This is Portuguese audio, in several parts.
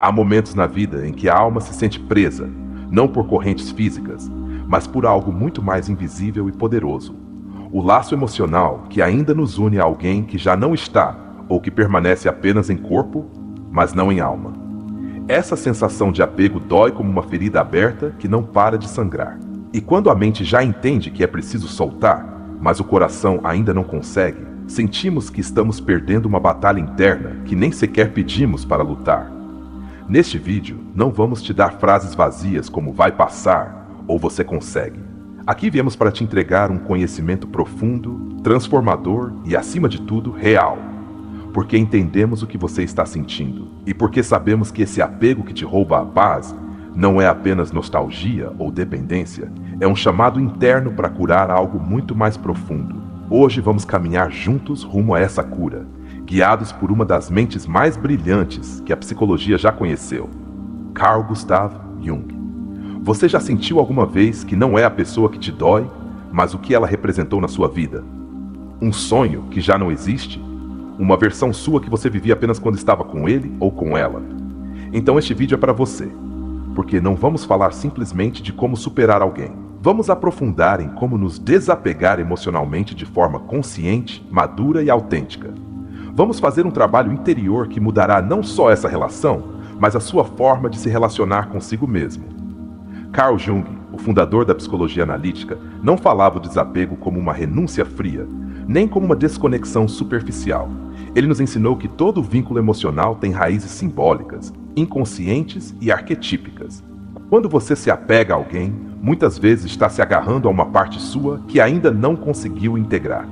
Há momentos na vida em que a alma se sente presa, não por correntes físicas, mas por algo muito mais invisível e poderoso. O laço emocional que ainda nos une a alguém que já não está ou que permanece apenas em corpo, mas não em alma. Essa sensação de apego dói como uma ferida aberta que não para de sangrar. E quando a mente já entende que é preciso soltar, mas o coração ainda não consegue, sentimos que estamos perdendo uma batalha interna que nem sequer pedimos para lutar. Neste vídeo, não vamos te dar frases vazias como vai passar ou você consegue. Aqui viemos para te entregar um conhecimento profundo, transformador e, acima de tudo, real. Porque entendemos o que você está sentindo e porque sabemos que esse apego que te rouba a paz não é apenas nostalgia ou dependência, é um chamado interno para curar algo muito mais profundo. Hoje vamos caminhar juntos rumo a essa cura, guiados por uma das mentes mais brilhantes que a psicologia já conheceu, Carl Gustav Jung. Você já sentiu alguma vez que não é a pessoa que te dói, mas o que ela representou na sua vida? Um sonho que já não existe? Uma versão sua que você vivia apenas quando estava com ele ou com ela? Então este vídeo é para você, porque não vamos falar simplesmente de como superar alguém. Vamos aprofundar em como nos desapegar emocionalmente de forma consciente, madura e autêntica. Vamos fazer um trabalho interior que mudará não só essa relação, mas a sua forma de se relacionar consigo mesmo. Carl Jung, o fundador da psicologia analítica, não falava o desapego como uma renúncia fria, nem como uma desconexão superficial. Ele nos ensinou que todo vínculo emocional tem raízes simbólicas, inconscientes e arquetípicas. Quando você se apega a alguém, muitas vezes está se agarrando a uma parte sua que ainda não conseguiu integrar.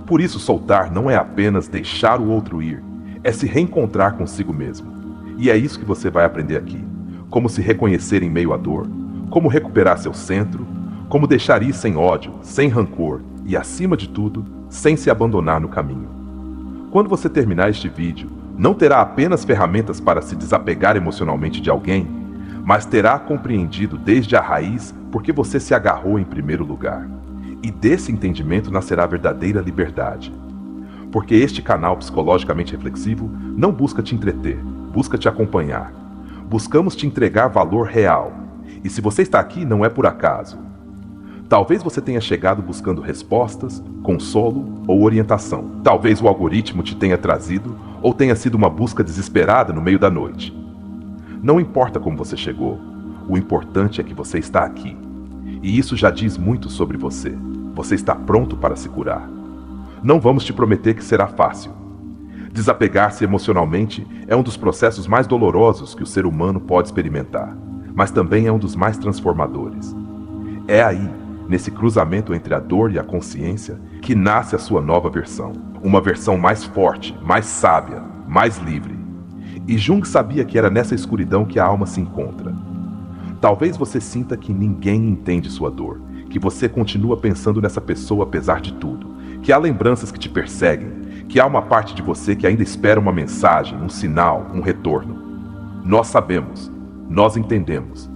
Por isso, soltar não é apenas deixar o outro ir, é se reencontrar consigo mesmo. E é isso que você vai aprender aqui. Como se reconhecer em meio à dor, como recuperar seu centro, como deixar ir sem ódio, sem rancor e, acima de tudo, sem se abandonar no caminho. Quando você terminar este vídeo, não terá apenas ferramentas para se desapegar emocionalmente de alguém, mas terá compreendido desde a raiz porque você se agarrou em primeiro lugar. E desse entendimento nascerá a verdadeira liberdade. Porque este canal psicologicamente reflexivo não busca te entreter, busca te acompanhar. Buscamos te entregar valor real. E se você está aqui, não é por acaso. Talvez você tenha chegado buscando respostas, consolo ou orientação. Talvez o algoritmo te tenha trazido ou tenha sido uma busca desesperada no meio da noite. Não importa como você chegou, o importante é que você está aqui. E isso já diz muito sobre você. Você está pronto para se curar. Não vamos te prometer que será fácil. Desapegar-se emocionalmente é um dos processos mais dolorosos que o ser humano pode experimentar, mas também é um dos mais transformadores. É aí, nesse cruzamento entre a dor e a consciência, que nasce a sua nova versão. Uma versão mais forte, mais sábia, mais livre. E Jung sabia que era nessa escuridão que a alma se encontra. Talvez você sinta que ninguém entende sua dor, que você continua pensando nessa pessoa apesar de tudo, que há lembranças que te perseguem, que há uma parte de você que ainda espera uma mensagem, um sinal, um retorno. Nós sabemos, nós entendemos.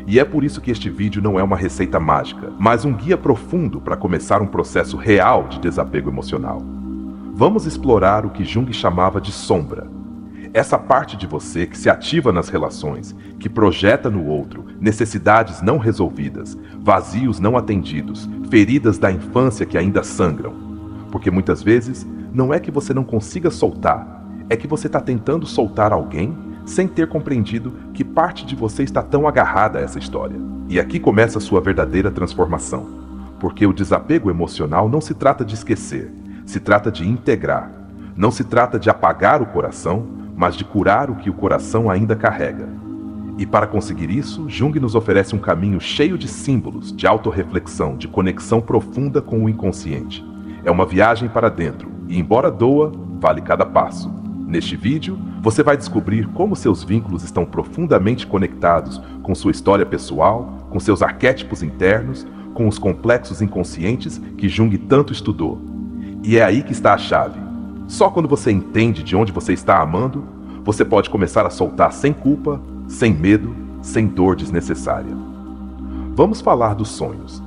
E é por isso que este vídeo não é uma receita mágica, mas um guia profundo para começar um processo real de desapego emocional. Vamos explorar o que Jung chamava de sombra. Essa parte de você que se ativa nas relações, que projeta no outro necessidades não resolvidas, vazios não atendidos, feridas da infância que ainda sangram. Porque muitas vezes não é que você não consiga soltar, é que você está tentando soltar alguém sem ter compreendido que parte de você está tão agarrada a essa história. E aqui começa a sua verdadeira transformação. Porque o desapego emocional não se trata de esquecer, se trata de integrar. Não se trata de apagar o coração, mas de curar o que o coração ainda carrega. E para conseguir isso, Jung nos oferece um caminho cheio de símbolos, de autorreflexão, de conexão profunda com o inconsciente. É uma viagem para dentro, e embora doa, vale cada passo. Neste vídeo, você vai descobrir como seus vínculos estão profundamente conectados com sua história pessoal, com seus arquétipos internos, com os complexos inconscientes que Jung tanto estudou. E é aí que está a chave. Só quando você entende de onde você está amando, você pode começar a soltar sem culpa, sem medo, sem dor desnecessária. Vamos falar dos sonhos.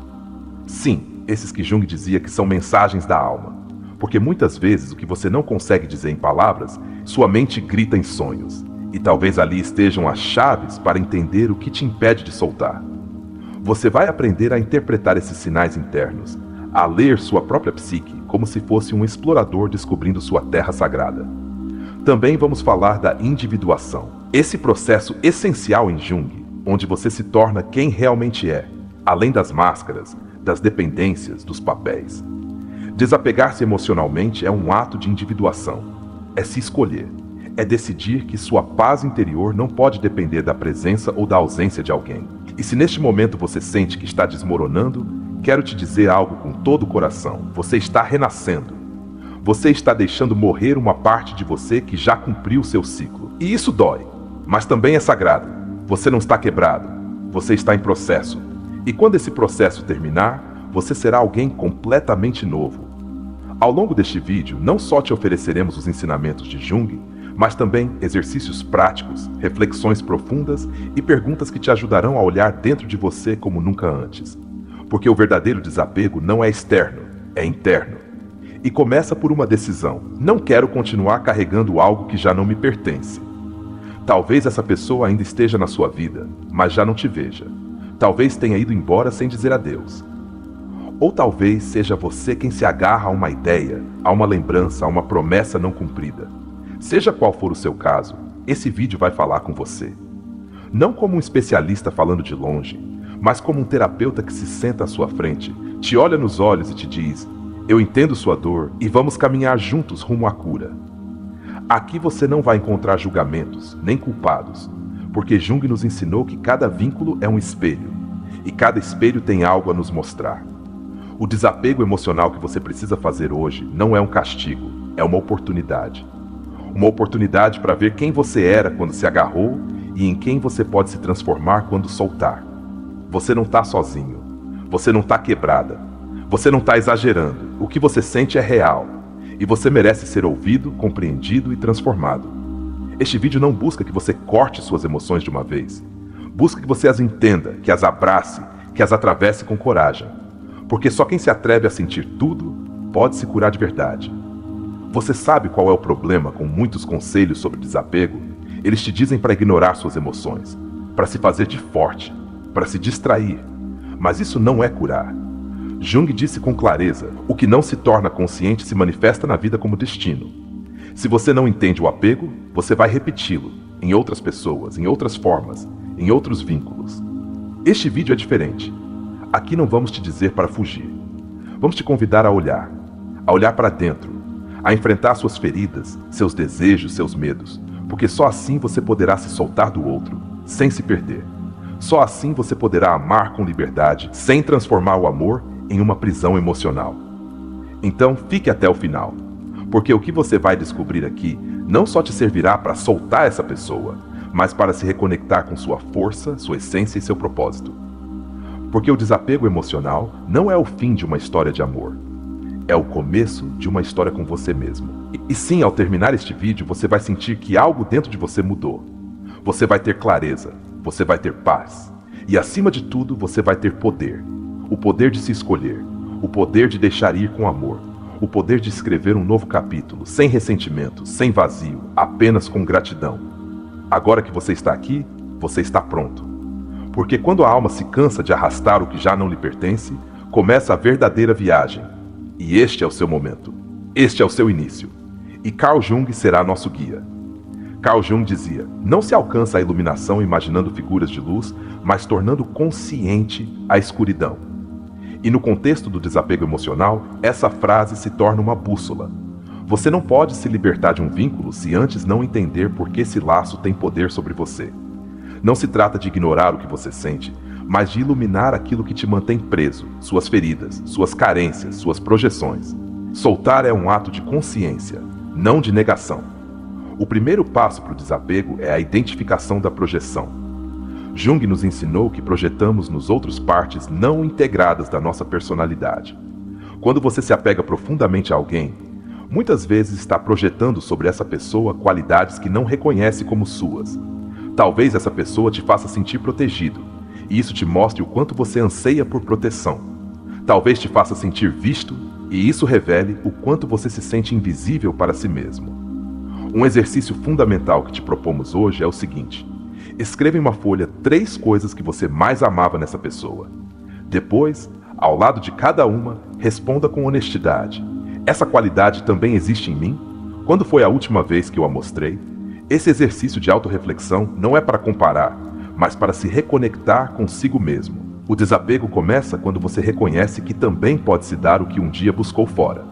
Sim, esses que Jung dizia que são mensagens da alma. Porque muitas vezes o que você não consegue dizer em palavras, sua mente grita em sonhos. E talvez ali estejam as chaves para entender o que te impede de soltar. Você vai aprender a interpretar esses sinais internos, a ler sua própria psique como se fosse um explorador descobrindo sua terra sagrada. Também vamos falar da individuação, esse processo essencial em Jung, onde você se torna quem realmente é, além das máscaras, das dependências, dos papéis. Desapegar-se emocionalmente é um ato de individuação, é se escolher, é decidir que sua paz interior não pode depender da presença ou da ausência de alguém. E se neste momento você sente que está desmoronando, quero te dizer algo com todo o coração. Você está renascendo. Você está deixando morrer uma parte de você que já cumpriu seu ciclo. E isso dói, mas também é sagrado. Você não está quebrado. Você está em processo. E quando esse processo terminar, você será alguém completamente novo. Ao longo deste vídeo, não só te ofereceremos os ensinamentos de Jung, mas também exercícios práticos, reflexões profundas e perguntas que te ajudarão a olhar dentro de você como nunca antes. Porque o verdadeiro desapego não é externo, é interno. E começa por uma decisão. Não quero continuar carregando algo que já não me pertence. Talvez essa pessoa ainda esteja na sua vida, mas já não te veja. Talvez tenha ido embora sem dizer adeus. Ou talvez seja você quem se agarra a uma ideia, a uma lembrança, a uma promessa não cumprida. Seja qual for o seu caso, esse vídeo vai falar com você. Não como um especialista falando de longe, mas como um terapeuta que se senta à sua frente, te olha nos olhos e te diz: eu entendo sua dor e vamos caminhar juntos rumo à cura. Aqui você não vai encontrar julgamentos, nem culpados, porque Jung nos ensinou que cada vínculo é um espelho, e cada espelho tem algo a nos mostrar. O desapego emocional que você precisa fazer hoje não é um castigo, é uma oportunidade. Uma oportunidade para ver quem você era quando se agarrou e em quem você pode se transformar quando soltar. Você não está sozinho. Você não está quebrada. Você não está exagerando. O que você sente é real. E você merece ser ouvido, compreendido e transformado. Este vídeo não busca que você corte suas emoções de uma vez. Busca que você as entenda, que as abrace, que as atravesse com coragem. Porque só quem se atreve a sentir tudo pode se curar de verdade. Você sabe qual é o problema com muitos conselhos sobre desapego? Eles te dizem para ignorar suas emoções, para se fazer de forte, para se distrair. Mas isso não é curar. Jung disse com clareza: o que não se torna consciente se manifesta na vida como destino. Se você não entende o apego, você vai repeti-lo, em outras pessoas, em outras formas, em outros vínculos. Este vídeo é diferente. Aqui não vamos te dizer para fugir. Vamos te convidar a olhar para dentro, a enfrentar suas feridas, seus desejos, seus medos, porque só assim você poderá se soltar do outro, sem se perder. Só assim você poderá amar com liberdade, sem transformar o amor em uma prisão emocional. Então fique até o final, porque o que você vai descobrir aqui não só te servirá para soltar essa pessoa, mas para se reconectar com sua força, sua essência e seu propósito. Porque o desapego emocional não é o fim de uma história de amor. É o começo de uma história com você mesmo. E sim, ao terminar este vídeo, você vai sentir que algo dentro de você mudou. Você vai ter clareza, você vai ter paz. E acima de tudo, você vai ter poder. O poder de se escolher. O poder de deixar ir com amor. O poder de escrever um novo capítulo, sem ressentimento, sem vazio, apenas com gratidão. Agora que você está aqui, você está pronto. Porque quando a alma se cansa de arrastar o que já não lhe pertence, começa a verdadeira viagem. E este é o seu momento. Este é o seu início. E Carl Jung será nosso guia. Carl Jung dizia: não se alcança a iluminação imaginando figuras de luz, mas tornando consciente a escuridão. E no contexto do desapego emocional, essa frase se torna uma bússola. Você não pode se libertar de um vínculo se antes não entender por que esse laço tem poder sobre você. Não se trata de ignorar o que você sente, mas de iluminar aquilo que te mantém preso, suas feridas, suas carências, suas projeções. Soltar é um ato de consciência, não de negação. O primeiro passo para o desapego é a identificação da projeção. Jung nos ensinou que projetamos nos outros partes não integradas da nossa personalidade. Quando você se apega profundamente a alguém, muitas vezes está projetando sobre essa pessoa qualidades que não reconhece como suas. Talvez essa pessoa te faça sentir protegido, e isso te mostre o quanto você anseia por proteção. Talvez te faça sentir visto, e isso revele o quanto você se sente invisível para si mesmo. Um exercício fundamental que te propomos hoje é o seguinte: escreva em uma folha 3 coisas que você mais amava nessa pessoa. Depois, ao lado de cada uma, responda com honestidade: essa qualidade também existe em mim? Quando foi a última vez que eu a mostrei? Esse exercício de autorreflexão não é para comparar, mas para se reconectar consigo mesmo. O desapego começa quando você reconhece que também pode se dar o que um dia buscou fora.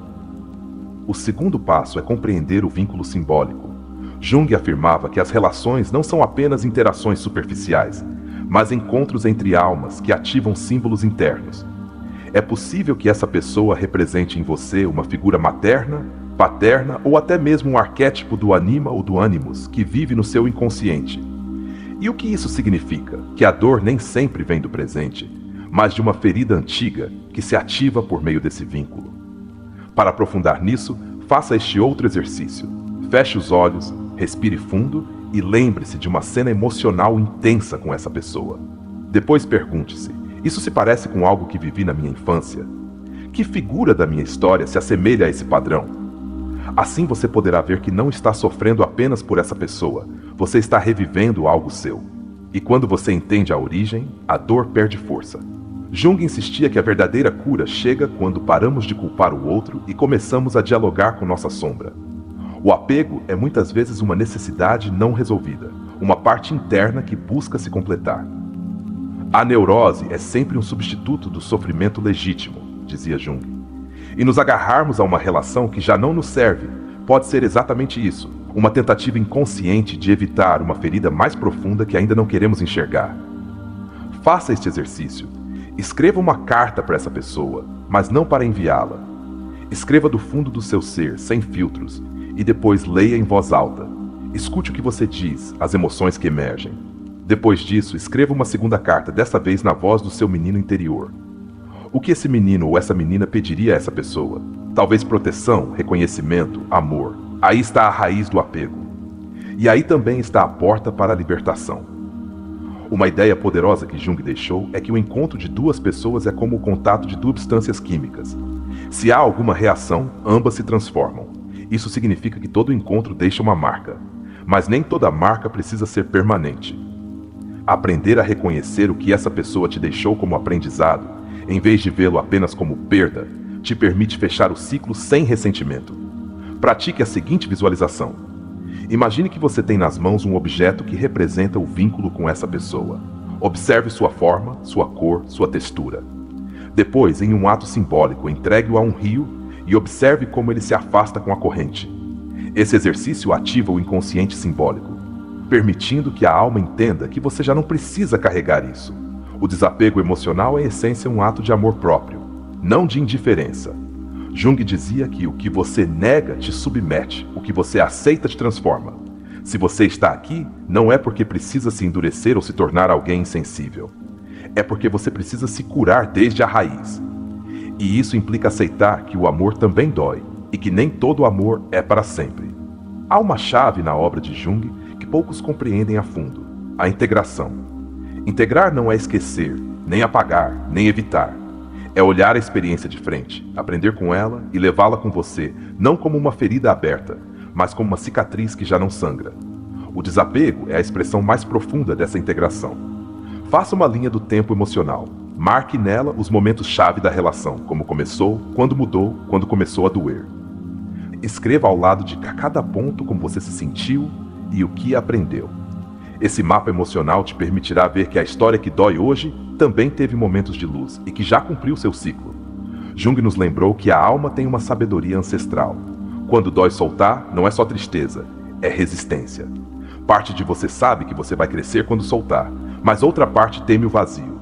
O segundo passo é compreender o vínculo simbólico. Jung afirmava que as relações não são apenas interações superficiais, mas encontros entre almas que ativam símbolos internos. É possível que essa pessoa represente em você uma figura materna, paterna ou até mesmo um arquétipo do anima ou do animus que vive no seu inconsciente. E o que isso significa? Que a dor nem sempre vem do presente, mas de uma ferida antiga que se ativa por meio desse vínculo. Para aprofundar nisso, faça este outro exercício. Feche os olhos, respire fundo e lembre-se de uma cena emocional intensa com essa pessoa. Depois pergunte-se: isso se parece com algo que vivi na minha infância? Que figura da minha história se assemelha a esse padrão? Assim você poderá ver que não está sofrendo apenas por essa pessoa, você está revivendo algo seu. E quando você entende a origem, a dor perde força. Jung insistia que a verdadeira cura chega quando paramos de culpar o outro e começamos a dialogar com nossa sombra. O apego é muitas vezes uma necessidade não resolvida, uma parte interna que busca se completar. A neurose é sempre um substituto do sofrimento legítimo, dizia Jung. E nos agarrarmos a uma relação que já não nos serve pode ser exatamente isso, uma tentativa inconsciente de evitar uma ferida mais profunda que ainda não queremos enxergar. Faça este exercício. Escreva uma carta para essa pessoa, mas não para enviá-la. Escreva do fundo do seu ser, sem filtros, e depois leia em voz alta. Escute o que você diz, as emoções que emergem. Depois disso, escreva uma segunda carta, dessa vez na voz do seu menino interior. O que esse menino ou essa menina pediria a essa pessoa? Talvez proteção, reconhecimento, amor. Aí está a raiz do apego. E aí também está a porta para a libertação. Uma ideia poderosa que Jung deixou é que o encontro de 2 pessoas é como o contato de 2 substâncias químicas. Se há alguma reação, ambas se transformam. Isso significa que todo encontro deixa uma marca, mas nem toda marca precisa ser permanente. Aprender a reconhecer o que essa pessoa te deixou como aprendizado, em vez de vê-lo apenas como perda, te permite fechar o ciclo sem ressentimento. Pratique a seguinte visualização. Imagine que você tem nas mãos um objeto que representa o vínculo com essa pessoa. Observe sua forma, sua cor, sua textura. Depois, em um ato simbólico, entregue-o a um rio e observe como ele se afasta com a corrente. Esse exercício ativa o inconsciente simbólico, permitindo que a alma entenda que você já não precisa carregar isso. O desapego emocional é, em essência, um ato de amor próprio, não de indiferença. Jung dizia que o que você nega te submete, o que você aceita te transforma. Se você está aqui, não é porque precisa se endurecer ou se tornar alguém insensível. É porque você precisa se curar desde a raiz. E isso implica aceitar que o amor também dói, e que nem todo amor é para sempre. Há uma chave na obra de Jung que poucos compreendem a fundo: a integração. Integrar não é esquecer, nem apagar, nem evitar. É olhar a experiência de frente, aprender com ela e levá-la com você, não como uma ferida aberta, mas como uma cicatriz que já não sangra. O desapego é a expressão mais profunda dessa integração. Faça uma linha do tempo emocional. Marque nela os momentos-chave da relação, como começou, quando mudou, quando começou a doer. Escreva ao lado de cada ponto como você se sentiu e o que aprendeu. Esse mapa emocional te permitirá ver que a história que dói hoje também teve momentos de luz e que já cumpriu seu ciclo. Jung nos lembrou que a alma tem uma sabedoria ancestral. Quando dói soltar, não é só tristeza, é resistência. Parte de você sabe que você vai crescer quando soltar, mas outra parte teme o vazio.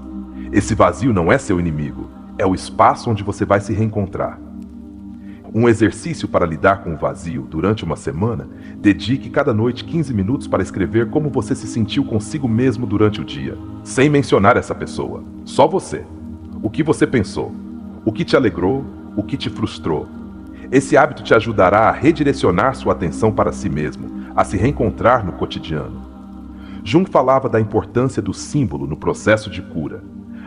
Esse vazio não é seu inimigo, é o espaço onde você vai se reencontrar. Um exercício para lidar com o vazio durante uma semana: dedique cada noite 15 minutos para escrever como você se sentiu consigo mesmo durante o dia, sem mencionar essa pessoa, só você. O que você pensou, o que te alegrou, o que te frustrou. Esse hábito te ajudará a redirecionar sua atenção para si mesmo, a se reencontrar no cotidiano. Jung falava da importância do símbolo no processo de cura.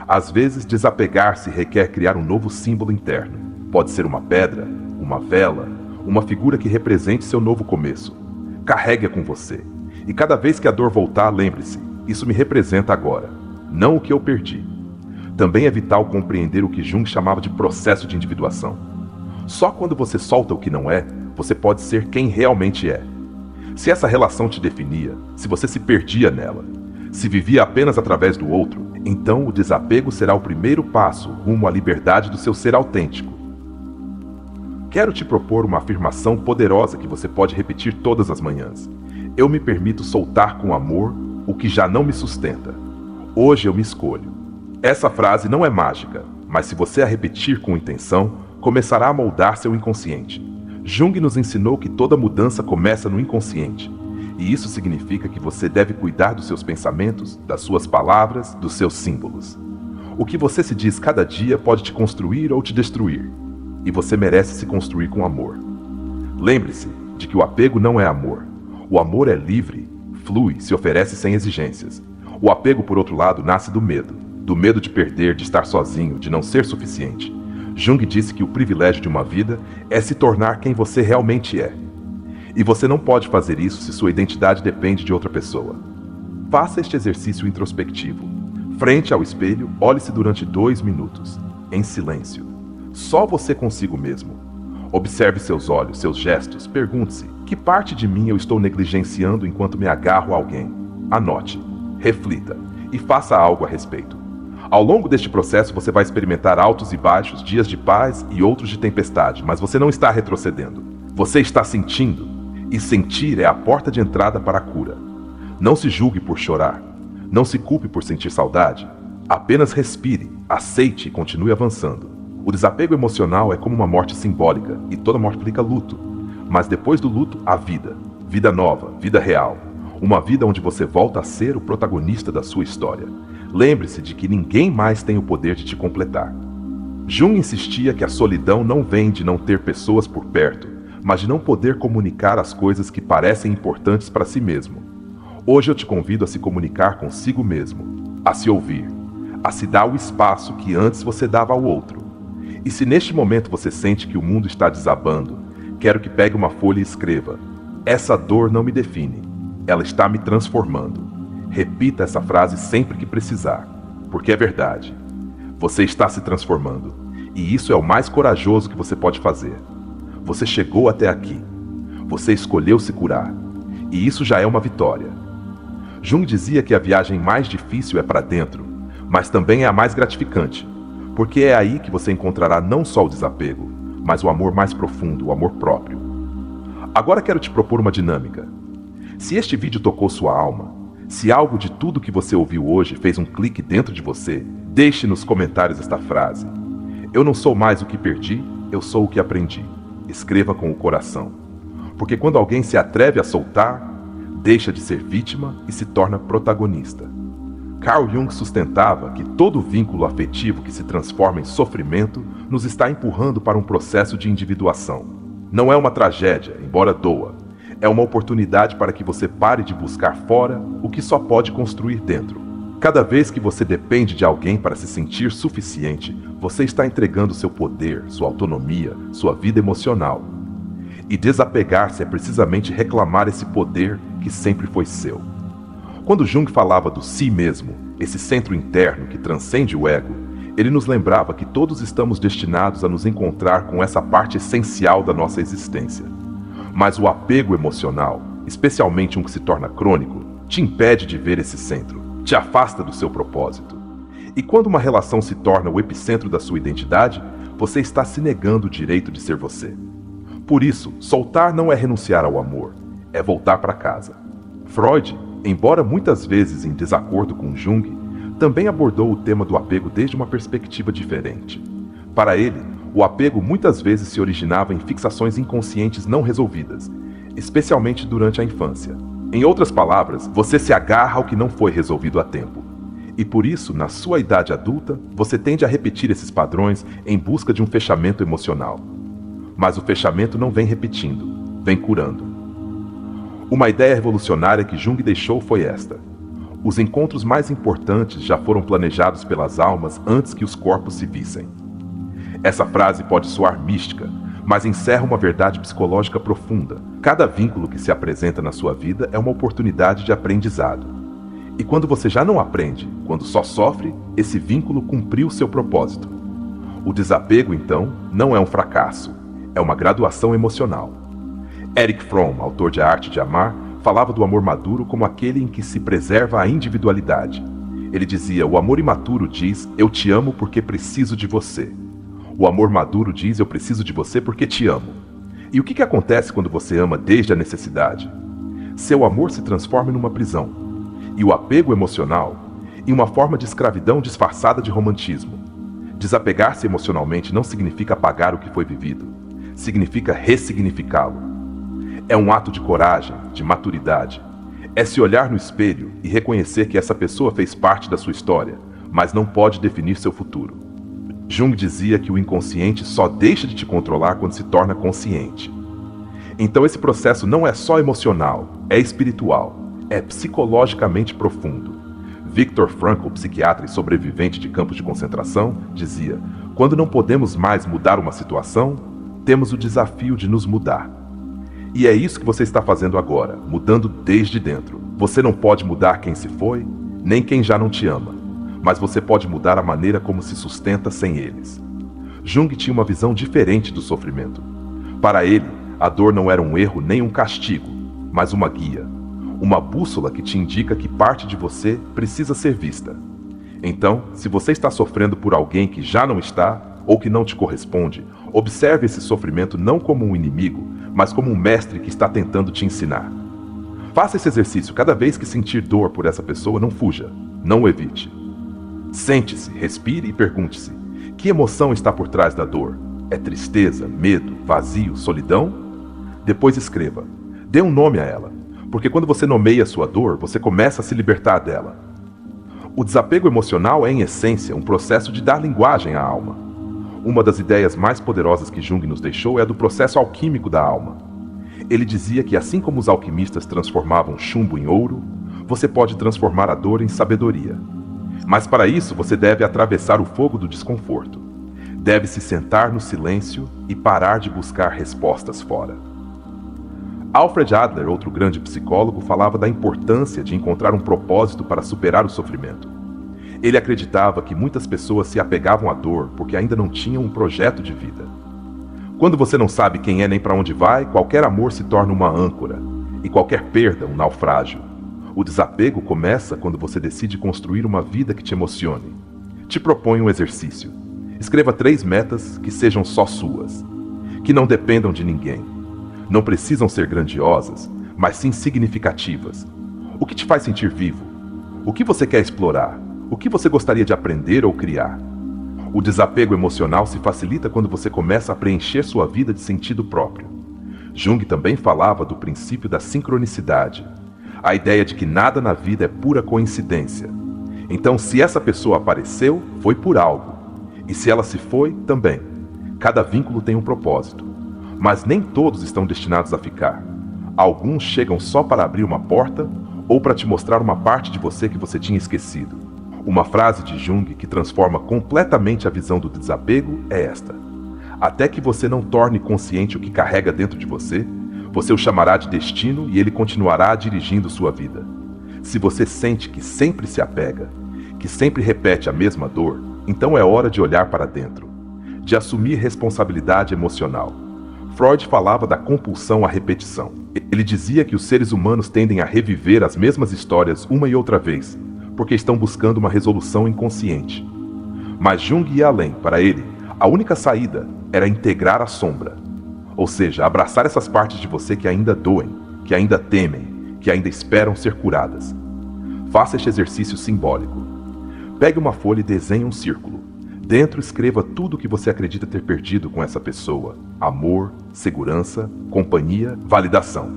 Às vezes, desapegar-se requer criar um novo símbolo interno. Pode ser uma pedra, uma vela, uma figura que represente seu novo começo. Carregue-a com você. E cada vez que a dor voltar, lembre-se, isso me representa agora, não o que eu perdi. Também é vital compreender o que Jung chamava de processo de individuação. Só quando você solta o que não é, você pode ser quem realmente é. Se essa relação te definia, se você se perdia nela, se vivia apenas através do outro, então o desapego será o primeiro passo rumo à liberdade do seu ser autêntico. Quero te propor uma afirmação poderosa que você pode repetir todas as manhãs. Eu me permito soltar com amor o que já não me sustenta. Hoje eu me escolho. Essa frase não é mágica, mas se você a repetir com intenção, começará a moldar seu inconsciente. Jung nos ensinou que toda mudança começa no inconsciente. E isso significa que você deve cuidar dos seus pensamentos, das suas palavras, dos seus símbolos. O que você se diz cada dia pode te construir ou te destruir. E você merece se construir com amor. Lembre-se de que o apego não é amor. O amor é livre, flui, se oferece sem exigências. O apego, por outro lado, nasce do medo de perder, de estar sozinho, de não ser suficiente. Jung disse que o privilégio de uma vida é se tornar quem você realmente é. E você não pode fazer isso se sua identidade depende de outra pessoa. Faça este exercício introspectivo. Frente ao espelho, olhe-se durante 2 minutos, em silêncio. Só você consigo mesmo. Observe seus olhos, seus gestos, pergunte-se: que parte de mim eu estou negligenciando enquanto me agarro a alguém? Anote, reflita e faça algo a respeito. Ao longo deste processo você vai experimentar altos e baixos, dias de paz e outros de tempestade, mas você não está retrocedendo. Você está sentindo, e sentir é a porta de entrada para a cura. Não se julgue por chorar. Não se culpe por sentir saudade. Apenas respire, aceite e continue avançando. O desapego emocional é como uma morte simbólica, e toda morte implica luto. Mas depois do luto, há vida. Vida nova, vida real. Uma vida onde você volta a ser o protagonista da sua história. Lembre-se de que ninguém mais tem o poder de te completar. Jung insistia que a solidão não vem de não ter pessoas por perto, mas de não poder comunicar as coisas que parecem importantes para si mesmo. Hoje eu te convido a se comunicar consigo mesmo, a se ouvir, a se dar o espaço que antes você dava ao outro. E se neste momento você sente que o mundo está desabando, quero que pegue uma folha e escreva: essa dor não me define, ela está me transformando. Repita essa frase sempre que precisar, porque é verdade. Você está se transformando, e isso é o mais corajoso que você pode fazer. Você chegou até aqui. Você escolheu se curar, e isso já é uma vitória. Jung dizia que a viagem mais difícil é para dentro, mas também é a mais gratificante, porque é aí que você encontrará não só o desapego, mas o amor mais profundo, o amor próprio. Agora quero te propor uma dinâmica. Se este vídeo tocou sua alma, se algo de tudo que você ouviu hoje fez um clique dentro de você, deixe nos comentários esta frase: eu não sou mais o que perdi, eu sou o que aprendi. Escreva com o coração. Porque quando alguém se atreve a soltar, deixa de ser vítima e se torna protagonista. Carl Jung sustentava que todo vínculo afetivo que se transforma em sofrimento nos está empurrando para um processo de individuação. Não é uma tragédia, embora doa. É uma oportunidade para que você pare de buscar fora o que só pode construir dentro. Cada vez que você depende de alguém para se sentir suficiente, você está entregando seu poder, sua autonomia, sua vida emocional. E desapegar-se é precisamente reclamar esse poder que sempre foi seu. Quando Jung falava do si mesmo, esse centro interno que transcende o ego, ele nos lembrava que todos estamos destinados a nos encontrar com essa parte essencial da nossa existência. Mas o apego emocional, especialmente um que se torna crônico, te impede de ver esse centro, te afasta do seu propósito. E quando uma relação se torna o epicentro da sua identidade, você está se negando o direito de ser você. Por isso, soltar não é renunciar ao amor, é voltar para casa. Freud, embora muitas vezes em desacordo com Jung, também abordou o tema do apego desde uma perspectiva diferente. Para ele, o apego muitas vezes se originava em fixações inconscientes não resolvidas, especialmente durante a infância. Em outras palavras, você se agarra ao que não foi resolvido a tempo. E por isso, na sua idade adulta, você tende a repetir esses padrões em busca de um fechamento emocional. Mas o fechamento não vem repetindo, vem curando. Uma ideia revolucionária que Jung deixou foi esta: os encontros mais importantes já foram planejados pelas almas antes que os corpos se vissem. Essa frase pode soar mística, mas encerra uma verdade psicológica profunda. Cada vínculo que se apresenta na sua vida é uma oportunidade de aprendizado. E quando você já não aprende, quando só sofre, esse vínculo cumpriu seu propósito. O desapego, então, não é um fracasso, é uma graduação emocional. Erich Fromm, autor de A Arte de Amar, falava do amor maduro como aquele em que se preserva a individualidade. Ele dizia: o amor imaturo diz, eu te amo porque preciso de você. O amor maduro diz, eu preciso de você porque te amo. E o que acontece quando você ama desde a necessidade? Seu amor se transforma numa prisão. E o apego emocional em uma forma de escravidão disfarçada de romantismo. Desapegar-se emocionalmente não significa apagar o que foi vivido. Significa ressignificá-lo. É um ato de coragem, de maturidade. É se olhar no espelho e reconhecer que essa pessoa fez parte da sua história, mas não pode definir seu futuro. Jung dizia que o inconsciente só deixa de te controlar quando se torna consciente. Então esse processo não é só emocional, é espiritual, é psicologicamente profundo. Viktor Frankl, psiquiatra e sobrevivente de campos de concentração, dizia: quando não podemos mais mudar uma situação, temos o desafio de nos mudar. E é isso que você está fazendo agora, mudando desde dentro. Você não pode mudar quem se foi, nem quem já não te ama, mas você pode mudar a maneira como se sustenta sem eles. Jung tinha uma visão diferente do sofrimento. Para ele, a dor não era um erro nem um castigo, mas uma guia, uma bússola que te indica que parte de você precisa ser vista. Então, se você está sofrendo por alguém que já não está, ou que não te corresponde, observe esse sofrimento não como um inimigo, mas como um mestre que está tentando te ensinar. Faça esse exercício cada vez que sentir dor por essa pessoa, não fuja, não o evite. Sente-se, respire e pergunte-se: que emoção está por trás da dor? É tristeza, medo, vazio, solidão? Depois escreva. Dê um nome a ela, porque quando você nomeia a sua dor, você começa a se libertar dela. O desapego emocional é, em essência, um processo de dar linguagem à alma. Uma das ideias mais poderosas que Jung nos deixou é a do processo alquímico da alma. Ele dizia que assim como os alquimistas transformavam chumbo em ouro, você pode transformar a dor em sabedoria. Mas para isso você deve atravessar o fogo do desconforto. Deve se sentar no silêncio e parar de buscar respostas fora. Alfred Adler, outro grande psicólogo, falava da importância de encontrar um propósito para superar o sofrimento. Ele acreditava que muitas pessoas se apegavam à dor porque ainda não tinham um projeto de vida. Quando você não sabe quem é nem para onde vai, qualquer amor se torna uma âncora, e qualquer perda um naufrágio. O desapego começa quando você decide construir uma vida que te emocione. Te proponho um exercício. Escreva 3 metas que sejam só suas, que não dependam de ninguém. Não precisam ser grandiosas, mas sim significativas. O que te faz sentir vivo? O que você quer explorar? O que você gostaria de aprender ou criar? O desapego emocional se facilita quando você começa a preencher sua vida de sentido próprio. Jung também falava do princípio da sincronicidade, a ideia de que nada na vida é pura coincidência. Então, se essa pessoa apareceu, foi por algo. E se ela se foi, também. Cada vínculo tem um propósito. Mas nem todos estão destinados a ficar. Alguns chegam só para abrir uma porta ou para te mostrar uma parte de você que você tinha esquecido. Uma frase de Jung que transforma completamente a visão do desapego é esta: até que você não torne consciente o que carrega dentro de você, você o chamará de destino e ele continuará dirigindo sua vida. Se você sente que sempre se apega, que sempre repete a mesma dor, então é hora de olhar para dentro, de assumir responsabilidade emocional. Freud falava da compulsão à repetição. Ele dizia que os seres humanos tendem a reviver as mesmas histórias uma e outra vez, porque estão buscando uma resolução inconsciente. Mas Jung ia além. Para ele, a única saída era integrar a sombra, ou seja, abraçar essas partes de você que ainda doem, que ainda temem, que ainda esperam ser curadas. Faça este exercício simbólico. Pegue uma folha e desenhe um círculo. Dentro escreva tudo o que você acredita ter perdido com essa pessoa: amor, segurança, companhia, validação.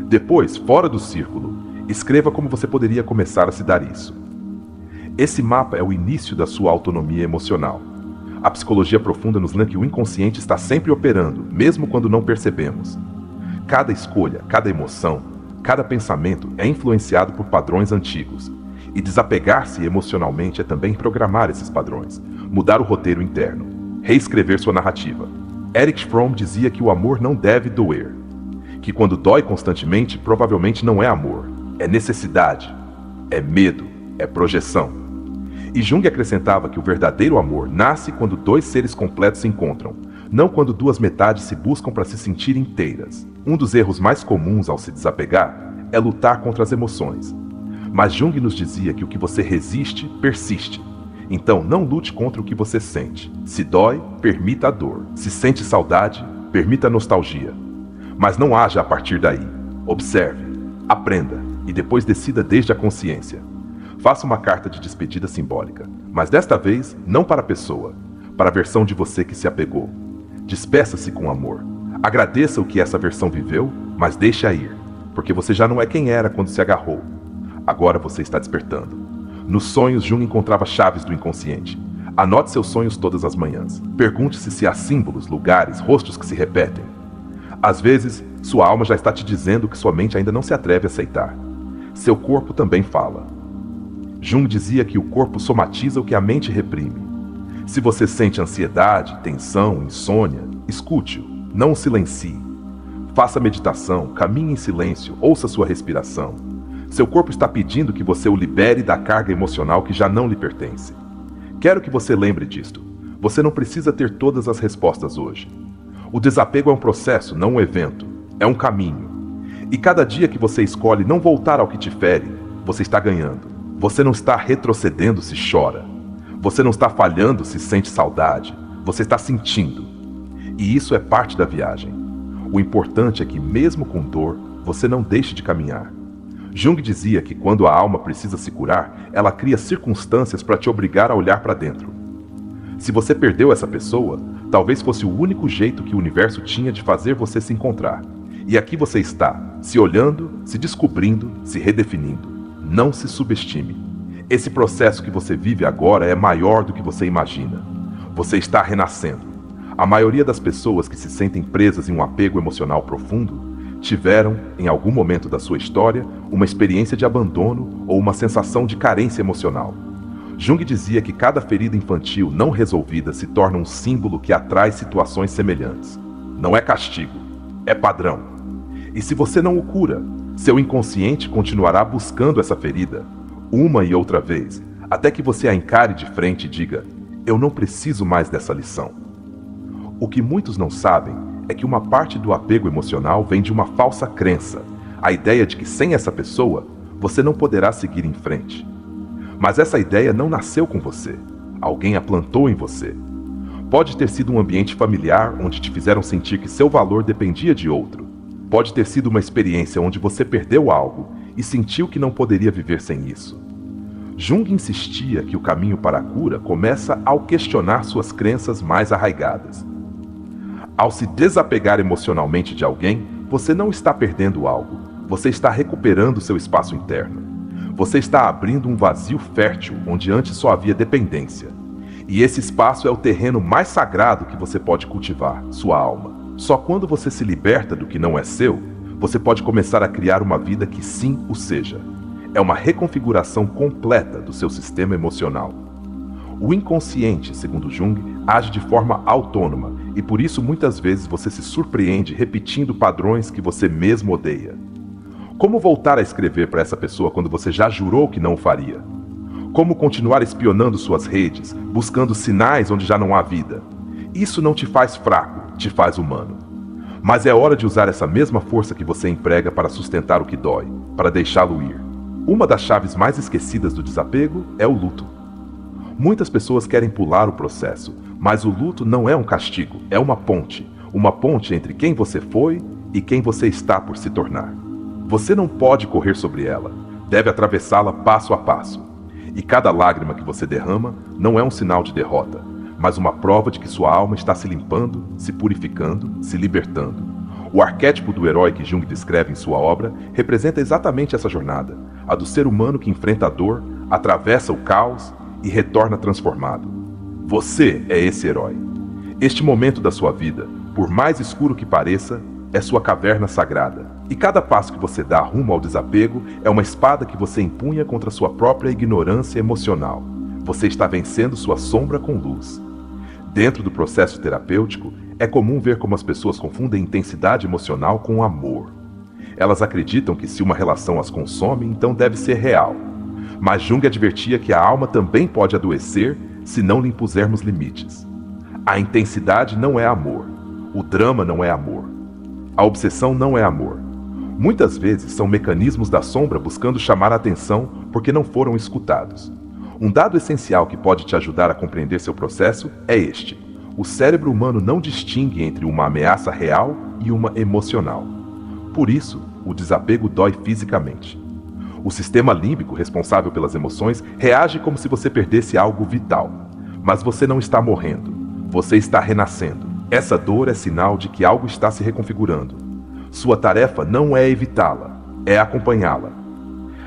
Depois, fora do círculo, escreva como você poderia começar a se dar isso. Esse mapa é o início da sua autonomia emocional. A psicologia profunda nos lembra que o inconsciente está sempre operando, mesmo quando não percebemos. Cada escolha, cada emoção, cada pensamento é influenciado por padrões antigos. E desapegar-se emocionalmente é também programar esses padrões, mudar o roteiro interno, reescrever sua narrativa. Erich Fromm dizia que o amor não deve doer, que quando dói constantemente, provavelmente não é amor, é necessidade, é medo, é projeção. E Jung acrescentava que o verdadeiro amor nasce quando dois seres completos se encontram, não quando duas metades se buscam para se sentir inteiras. Um dos erros mais comuns ao se desapegar é lutar contra as emoções. Mas Jung nos dizia que o que você resiste, persiste. Então não lute contra o que você sente. Se dói, permita a dor. Se sente saudade, permita a nostalgia. Mas não haja a partir daí. Observe, aprenda e depois decida desde a consciência. Faça uma carta de despedida simbólica, mas desta vez não para a pessoa, para a versão de você que se apegou. Despeça-se com amor. Agradeça o que essa versão viveu, mas deixe-a ir, porque você já não é quem era quando se agarrou. Agora você está despertando. Nos sonhos, Jung encontrava chaves do inconsciente. Anote seus sonhos todas as manhãs. Pergunte-se se há símbolos, lugares, rostos que se repetem. Às vezes, sua alma já está te dizendo que sua mente ainda não se atreve a aceitar. Seu corpo também fala. Jung dizia que o corpo somatiza o que a mente reprime. Se você sente ansiedade, tensão, insônia, escute-o, não o silencie. Faça meditação, caminhe em silêncio, ouça sua respiração. Seu corpo está pedindo que você o libere da carga emocional que já não lhe pertence. Quero que você lembre disto. Você não precisa ter todas as respostas hoje. O desapego é um processo, não um evento. É um caminho. E cada dia que você escolhe não voltar ao que te fere, você está ganhando. Você não está retrocedendo se chora. Você não está falhando se sente saudade. Você está sentindo. E isso é parte da viagem. O importante é que, mesmo com dor, você não deixe de caminhar. Jung dizia que quando a alma precisa se curar, ela cria circunstâncias para te obrigar a olhar para dentro. Se você perdeu essa pessoa, talvez fosse o único jeito que o universo tinha de fazer você se encontrar. E aqui você está, se olhando, se descobrindo, se redefinindo. Não se subestime. Esse processo que você vive agora é maior do que você imagina. Você está renascendo. A maioria das pessoas que se sentem presas em um apego emocional profundo tiveram, em algum momento da sua história, uma experiência de abandono ou uma sensação de carência emocional. Jung dizia que cada ferida infantil não resolvida se torna um símbolo que atrai situações semelhantes. Não é castigo, é padrão. E se você não o cura, seu inconsciente continuará buscando essa ferida, uma e outra vez, até que você a encare de frente e diga: eu não preciso mais dessa lição. O que muitos não sabem é que uma parte do apego emocional vem de uma falsa crença, a ideia de que sem essa pessoa, você não poderá seguir em frente. Mas essa ideia não nasceu com você, alguém a plantou em você. Pode ter sido um ambiente familiar onde te fizeram sentir que seu valor dependia de outro. Pode ter sido uma experiência onde você perdeu algo e sentiu que não poderia viver sem isso. Jung insistia que o caminho para a cura começa ao questionar suas crenças mais arraigadas. Ao se desapegar emocionalmente de alguém, você não está perdendo algo, você está recuperando seu espaço interno. Você está abrindo um vazio fértil onde antes só havia dependência. E esse espaço é o terreno mais sagrado que você pode cultivar, sua alma. Só quando você se liberta do que não é seu, você pode começar a criar uma vida que sim o seja. É uma reconfiguração completa do seu sistema emocional. O inconsciente, segundo Jung, age de forma autônoma e por isso muitas vezes você se surpreende repetindo padrões que você mesmo odeia. Como voltar a escrever para essa pessoa quando você já jurou que não o faria? Como continuar espionando suas redes, buscando sinais onde já não há vida? Isso não te faz fraco, te faz humano. Mas é hora de usar essa mesma força que você emprega para sustentar o que dói, para deixá-lo ir. Uma das chaves mais esquecidas do desapego é o luto. Muitas pessoas querem pular o processo, mas o luto não é um castigo, é uma ponte entre quem você foi e quem você está por se tornar. Você não pode correr sobre ela, deve atravessá-la passo a passo. E cada lágrima que você derrama não é um sinal de derrota, mas uma prova de que sua alma está se limpando, se purificando, se libertando. O arquétipo do herói que Jung descreve em sua obra representa exatamente essa jornada, a do ser humano que enfrenta a dor, atravessa o caos e retorna transformado. Você é esse herói. Este momento da sua vida, por mais escuro que pareça, é sua caverna sagrada. E cada passo que você dá rumo ao desapego é uma espada que você empunha contra sua própria ignorância emocional. Você está vencendo sua sombra com luz. Dentro do processo terapêutico, É comum ver como as pessoas confundem intensidade emocional com amor. Elas acreditam que se uma relação as consome, então deve ser real. Mas Jung advertia que a alma também pode adoecer se não lhe impusermos limites. A intensidade não é amor. O drama não é amor. A obsessão não é amor. Muitas vezes são mecanismos da sombra buscando chamar a atenção porque não foram escutados. Um dado essencial que pode te ajudar a compreender seu processo é este: o cérebro humano não distingue entre uma ameaça real e uma emocional. Por isso, o desapego dói fisicamente. O sistema límbico, responsável pelas emoções, reage como se você perdesse algo vital. Mas você não está morrendo. Você está renascendo. Essa dor é sinal de que algo está se reconfigurando. Sua tarefa não é evitá-la, é acompanhá-la.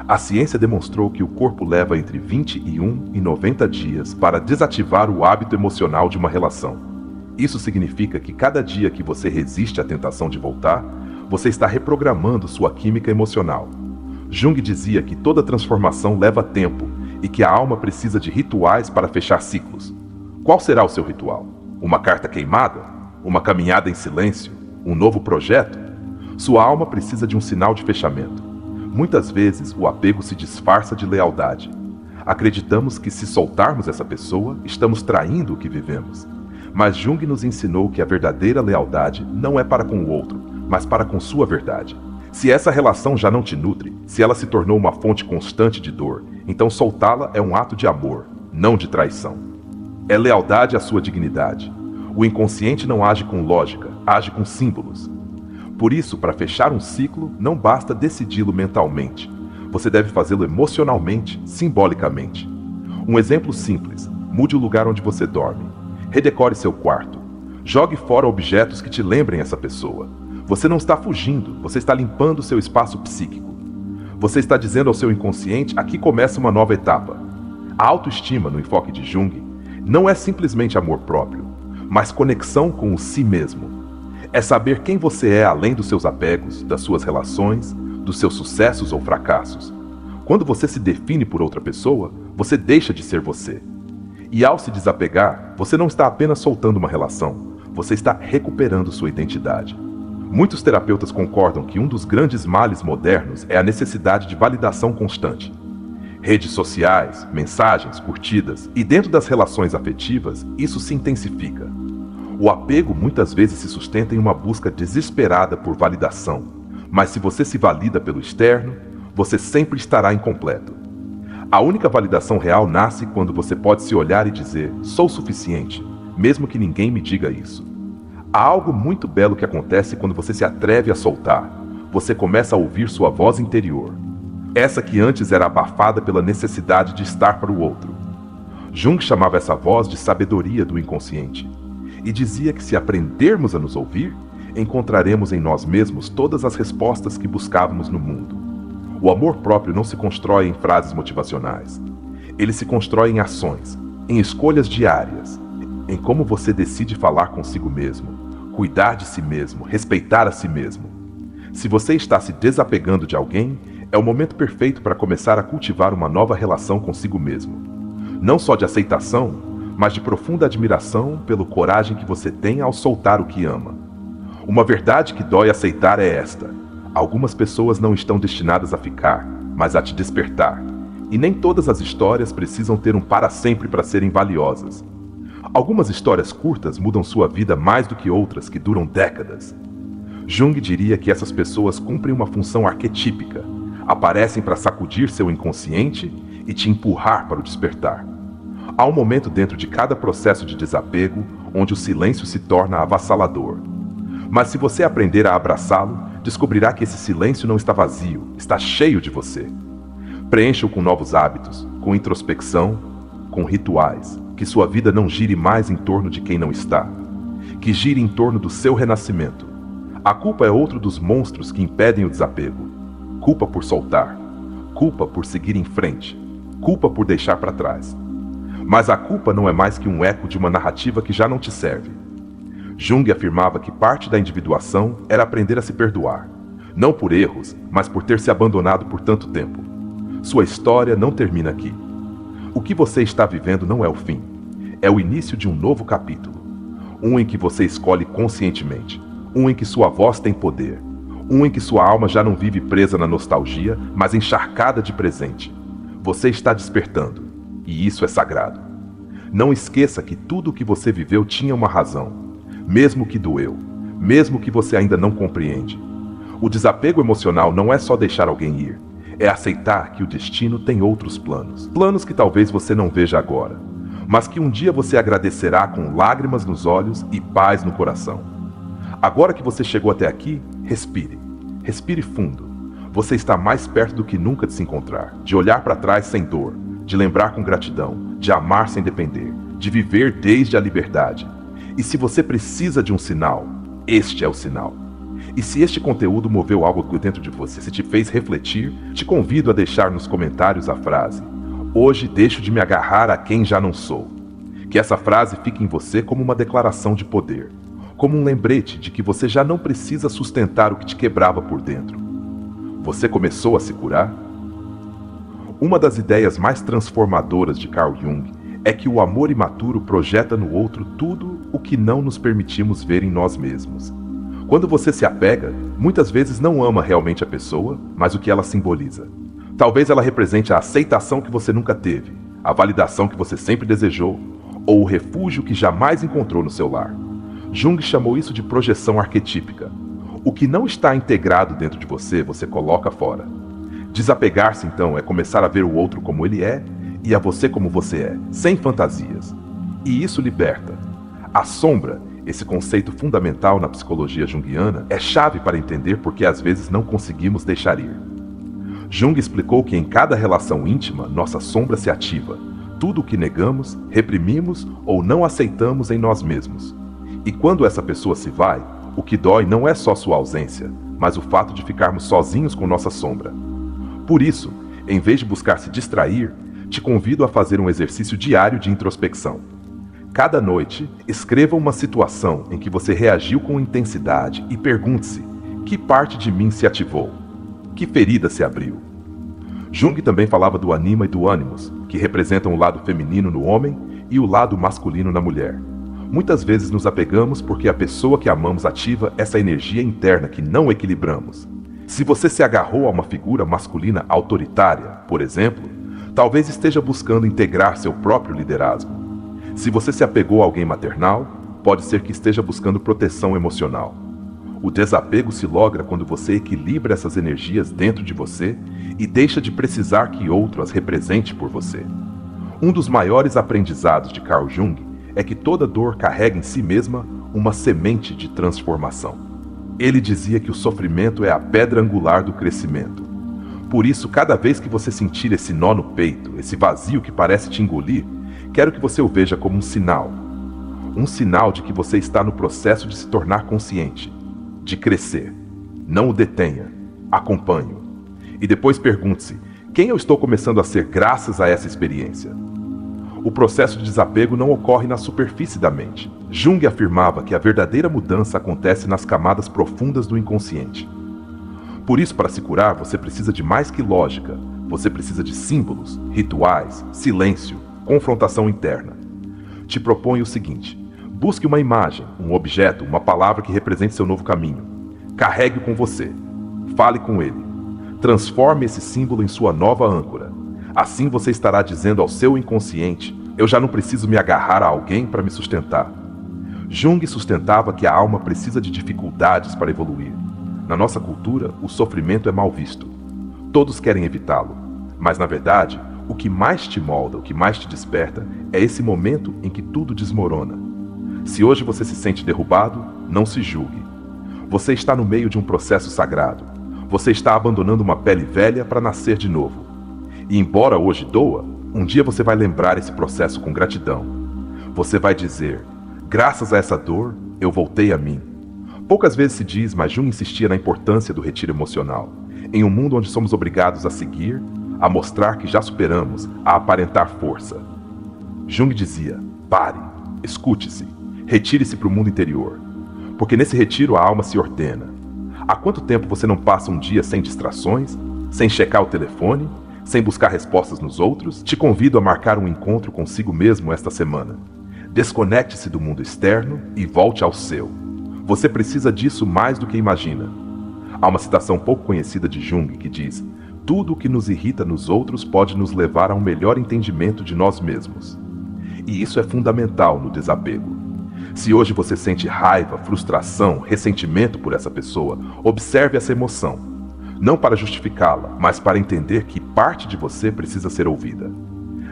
A ciência demonstrou que o corpo leva entre 21 e 90 dias para desativar o hábito emocional de uma relação. Isso significa que cada dia que você resiste à tentação de voltar, você está reprogramando sua química emocional. Jung dizia que toda transformação leva tempo e que a alma precisa de rituais para fechar ciclos. Qual será o seu ritual? Uma carta queimada? Uma caminhada em silêncio? Um novo projeto? Sua alma precisa de um sinal de fechamento. Muitas vezes, o apego se disfarça de lealdade. Acreditamos que se soltarmos essa pessoa, estamos traindo o que vivemos. Mas Jung nos ensinou que a verdadeira lealdade não é para com o outro, mas para com sua verdade. Se essa relação já não te nutre, se ela se tornou uma fonte constante de dor, então soltá-la é um ato de amor, não de traição. É lealdade à sua dignidade. O inconsciente não age com lógica, age com símbolos. Por isso, para fechar um ciclo, não basta decidi-lo mentalmente. Você deve fazê-lo emocionalmente, simbolicamente. Um exemplo simples: mude o lugar onde você dorme. Redecore seu quarto. Jogue fora objetos que te lembrem essa pessoa. Você não está fugindo, você está limpando seu espaço psíquico. Você está dizendo ao seu inconsciente: aqui começa uma nova etapa. A autoestima, no enfoque de Jung, não é simplesmente amor próprio, mas conexão com o si mesmo. É saber quem você é além dos seus apegos, das suas relações, dos seus sucessos ou fracassos. Quando você se define por outra pessoa, você deixa de ser você. E ao se desapegar, você não está apenas soltando uma relação, você está recuperando sua identidade. Muitos terapeutas concordam que um dos grandes males modernos é a necessidade de validação constante. Redes sociais, mensagens, curtidas, e dentro das relações afetivas, isso se intensifica. O apego muitas vezes se sustenta em uma busca desesperada por validação, mas se você se valida pelo externo, você sempre estará incompleto. A única validação real nasce quando você pode se olhar e dizer: sou suficiente, mesmo que ninguém me diga isso. Há algo muito belo que acontece quando você se atreve a soltar. Você começa a ouvir sua voz interior. Essa que antes era abafada pela necessidade de estar para o outro. Jung chamava essa voz de sabedoria do inconsciente. E dizia que se aprendermos a nos ouvir, encontraremos em nós mesmos todas as respostas que buscávamos no mundo. O amor próprio não se constrói em frases motivacionais. Ele se constrói em ações, em escolhas diárias, em como você decide falar consigo mesmo, cuidar de si mesmo, respeitar a si mesmo. Se você está se desapegando de alguém, é o momento perfeito para começar a cultivar uma nova relação consigo mesmo. Não só de aceitação, mas de profunda admiração pela coragem que você tem ao soltar o que ama. Uma verdade que dói aceitar é esta: algumas pessoas não estão destinadas a ficar, mas a te despertar. E nem todas as histórias precisam ter um para sempre para serem valiosas. Algumas histórias curtas mudam sua vida mais do que outras que duram décadas. Jung diria que essas pessoas cumprem uma função arquetípica, aparecem para sacudir seu inconsciente e te empurrar para o despertar. Há um momento dentro de cada processo de desapego onde o silêncio se torna avassalador. Mas se você aprender a abraçá-lo, descobrirá que esse silêncio não está vazio, está cheio de você. Preencha-o com novos hábitos, com introspecção, com rituais, que sua vida não gire mais em torno de quem não está, que gire em torno do seu renascimento. A culpa é outro dos monstros que impedem o desapego. Culpa por soltar, culpa por seguir em frente, culpa por deixar para trás. Mas a culpa não é mais que um eco de uma narrativa que já não te serve. Jung afirmava que parte da individuação era aprender a se perdoar, não por erros, mas por ter se abandonado por tanto tempo. Sua história não termina aqui. O que você está vivendo não é o fim, é o início de um novo capítulo. Um em que você escolhe conscientemente. Um em que sua voz tem poder. Um em que sua alma já não vive presa na nostalgia, mas encharcada de presente. Você está despertando, e isso é sagrado. Não esqueça que tudo o que você viveu tinha uma razão, mesmo que doeu, mesmo que você ainda não compreende. O desapego emocional não é só deixar alguém ir, é aceitar que o destino tem outros planos. Planos que talvez você não veja agora, mas que um dia você agradecerá com lágrimas nos olhos e paz no coração. Agora que você chegou até aqui, respire. Respire fundo. Você está mais perto do que nunca de se encontrar, de olhar para trás sem dor, de lembrar com gratidão, de amar sem depender, de viver desde a liberdade. E se você precisa de um sinal, este é o sinal. E se este conteúdo moveu algo dentro de você, se te fez refletir, te convido a deixar nos comentários a frase: hoje deixo de me agarrar a quem já não sou. Que essa frase fique em você como uma declaração de poder, como um lembrete de que você já não precisa sustentar o que te quebrava por dentro. Você começou a se curar? Uma das ideias mais transformadoras de Carl Jung é que o amor imaturo projeta no outro tudo o que não nos permitimos ver em nós mesmos. Quando você se apega, muitas vezes não ama realmente a pessoa, mas o que ela simboliza. Talvez ela represente a aceitação que você nunca teve, a validação que você sempre desejou, ou o refúgio que jamais encontrou no seu lar. Jung chamou isso de projeção arquetípica. O que não está integrado dentro de você, você coloca fora. Desapegar-se, então, é começar a ver o outro como ele é e a você como você é, sem fantasias. E isso liberta. A sombra, esse conceito fundamental na psicologia junguiana, é chave para entender por que às vezes não conseguimos deixar ir. Jung explicou que em cada relação íntima, nossa sombra se ativa. Tudo o que negamos, reprimimos ou não aceitamos em nós mesmos. E quando essa pessoa se vai, o que dói não é só sua ausência, mas o fato de ficarmos sozinhos com nossa sombra. Por isso, em vez de buscar se distrair, te convido a fazer um exercício diário de introspecção. Cada noite, escreva uma situação em que você reagiu com intensidade e pergunte-se: que parte de mim se ativou? Que ferida se abriu? Jung também falava do anima e do ânimos, que representam o lado feminino no homem e o lado masculino na mulher. Muitas vezes nos apegamos porque a pessoa que amamos ativa essa energia interna que não equilibramos. Se você se agarrou a uma figura masculina autoritária, por exemplo, talvez esteja buscando integrar seu próprio liderazgo. Se você se apegou a alguém maternal, pode ser que esteja buscando proteção emocional. O desapego se logra quando você equilibra essas energias dentro de você e deixa de precisar que outro as represente por você. Um dos maiores aprendizados de Carl Jung é que toda dor carrega em si mesma uma semente de transformação. Ele dizia que o sofrimento é a pedra angular do crescimento. Por isso, cada vez que você sentir esse nó no peito, esse vazio que parece te engolir, quero que você o veja como um sinal. Um sinal de que você está no processo de se tornar consciente, de crescer. Não o detenha, acompanhe-o. E depois pergunte-se: quem eu estou começando a ser graças a essa experiência? O processo de desapego não ocorre na superfície da mente. Jung afirmava que a verdadeira mudança acontece nas camadas profundas do inconsciente. Por isso, para se curar, você precisa de mais que lógica. Você precisa de símbolos, rituais, silêncio, confrontação interna. Te proponho o seguinte: busque uma imagem, um objeto, uma palavra que represente seu novo caminho. Carregue-o com você. Fale com ele. Transforme esse símbolo em sua nova âncora. Assim você estará dizendo ao seu inconsciente: eu já não preciso me agarrar a alguém para me sustentar. Jung sustentava que a alma precisa de dificuldades para evoluir. Na nossa cultura, o sofrimento é mal visto. Todos querem evitá-lo. Mas, na verdade, o que mais te molda, o que mais te desperta, é esse momento em que tudo desmorona. Se hoje você se sente derrubado, não se julgue. Você está no meio de um processo sagrado. Você está abandonando uma pele velha para nascer de novo. E embora hoje doa, um dia você vai lembrar esse processo com gratidão. Você vai dizer: graças a essa dor, eu voltei a mim. Poucas vezes se diz, mas Jung insistia na importância do retiro emocional. Em um mundo onde somos obrigados a seguir, a mostrar que já superamos, a aparentar força. Jung dizia: pare, escute-se, retire-se para o mundo interior. Porque nesse retiro a alma se ordena. Há quanto tempo você não passa um dia sem distrações, sem checar o telefone, sem buscar respostas nos outros? Te convido a marcar um encontro consigo mesmo esta semana. Desconecte-se do mundo externo e volte ao seu. Você precisa disso mais do que imagina. Há uma citação pouco conhecida de Jung que diz: tudo o que nos irrita nos outros pode nos levar a um melhor entendimento de nós mesmos. E isso é fundamental no desapego. Se hoje você sente raiva, frustração, ressentimento por essa pessoa, observe essa emoção. Não para justificá-la, mas para entender que parte de você precisa ser ouvida.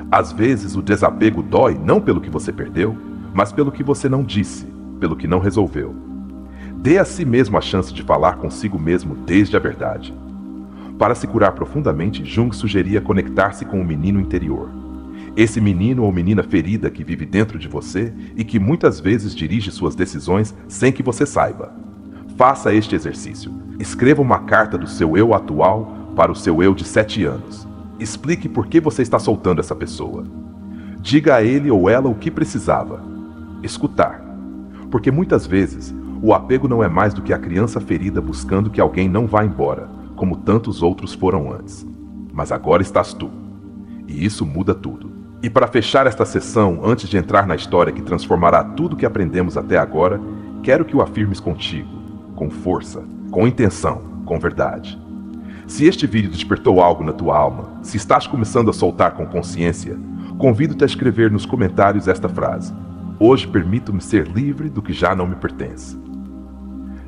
Às vezes o desapego dói não pelo que você perdeu, mas pelo que você não disse, pelo que não resolveu. Dê a si mesmo a chance de falar consigo mesmo desde a verdade. Para se curar profundamente, Jung sugeria conectar-se com o menino interior. Esse menino ou menina ferida que vive dentro de você e que muitas vezes dirige suas decisões sem que você saiba. Faça este exercício. Escreva uma carta do seu eu atual para o seu eu de 7 anos. Explique por que você está soltando essa pessoa. Diga a ele ou ela o que precisava. Escutar. Porque muitas vezes, o apego não é mais do que a criança ferida buscando que alguém não vá embora, como tantos outros foram antes. Mas agora estás tu. E isso muda tudo. E para fechar esta sessão, antes de entrar na história que transformará tudo que aprendemos até agora, quero que o afirmes contigo, com força, com intenção, com verdade. Se este vídeo despertou algo na tua alma, se estás começando a soltar com consciência, convido-te a escrever nos comentários esta frase: hoje permito-me ser livre do que já não me pertence.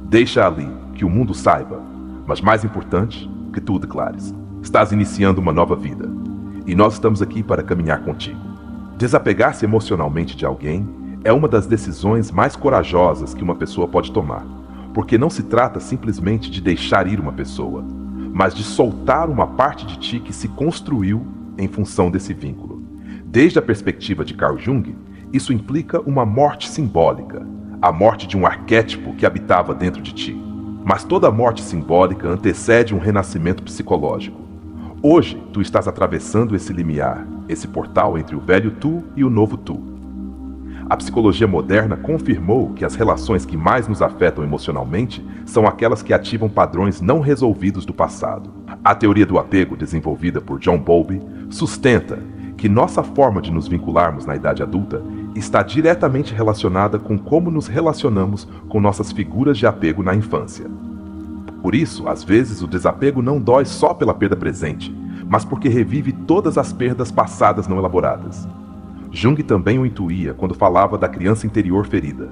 Deixa ali, que o mundo saiba, mas mais importante, que tu o declares. Estás iniciando uma nova vida. E nós estamos aqui para caminhar contigo. Desapegar-se emocionalmente de alguém é uma das decisões mais corajosas que uma pessoa pode tomar, porque não se trata simplesmente de deixar ir uma pessoa, mas de soltar uma parte de ti que se construiu em função desse vínculo. Desde a perspectiva de Carl Jung, isso implica uma morte simbólica, a morte de um arquétipo que habitava dentro de ti. Mas toda morte simbólica antecede um renascimento psicológico. Hoje, tu estás atravessando esse limiar, esse portal entre o velho tu e o novo tu. A psicologia moderna confirmou que as relações que mais nos afetam emocionalmente são aquelas que ativam padrões não resolvidos do passado. A teoria do apego, desenvolvida por John Bowlby, sustenta que nossa forma de nos vincularmos na idade adulta está diretamente relacionada com como nos relacionamos com nossas figuras de apego na infância. Por isso, às vezes, o desapego não dói só pela perda presente, mas porque revive todas as perdas passadas não elaboradas. Jung também o intuía quando falava da criança interior ferida.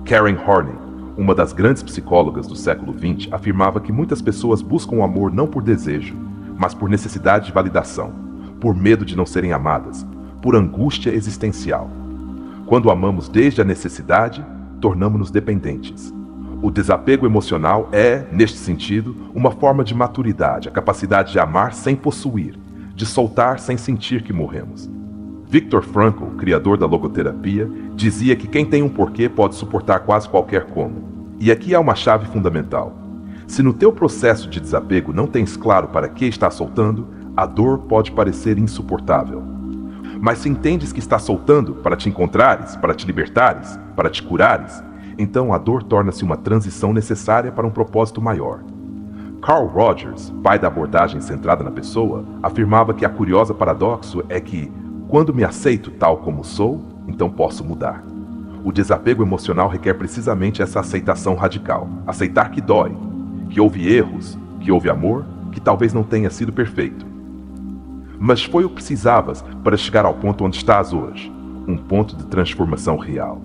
Karen Horney, uma das grandes psicólogas do século XX, afirmava que muitas pessoas buscam o amor não por desejo, mas por necessidade de validação, por medo de não serem amadas, por angústia existencial. Quando amamos desde a necessidade, tornamos-nos dependentes. O desapego emocional é, neste sentido, uma forma de maturidade, a capacidade de amar sem possuir, de soltar sem sentir que morremos. Viktor Frankl, criador da logoterapia, dizia que quem tem um porquê pode suportar quase qualquer como. E aqui há uma chave fundamental. Se no teu processo de desapego não tens claro para que estás soltando, a dor pode parecer insuportável. Mas se entendes que estás soltando para te encontrares, para te libertares, para te curares, então a dor torna-se uma transição necessária para um propósito maior. Carl Rogers, pai da abordagem centrada na pessoa, afirmava que a curiosa paradoxo é que, quando me aceito tal como sou, então posso mudar. O desapego emocional requer precisamente essa aceitação radical. Aceitar que dói, que houve erros, que houve amor, que talvez não tenha sido perfeito. Mas foi o que precisavas para chegar ao ponto onde estás hoje, um ponto de transformação real.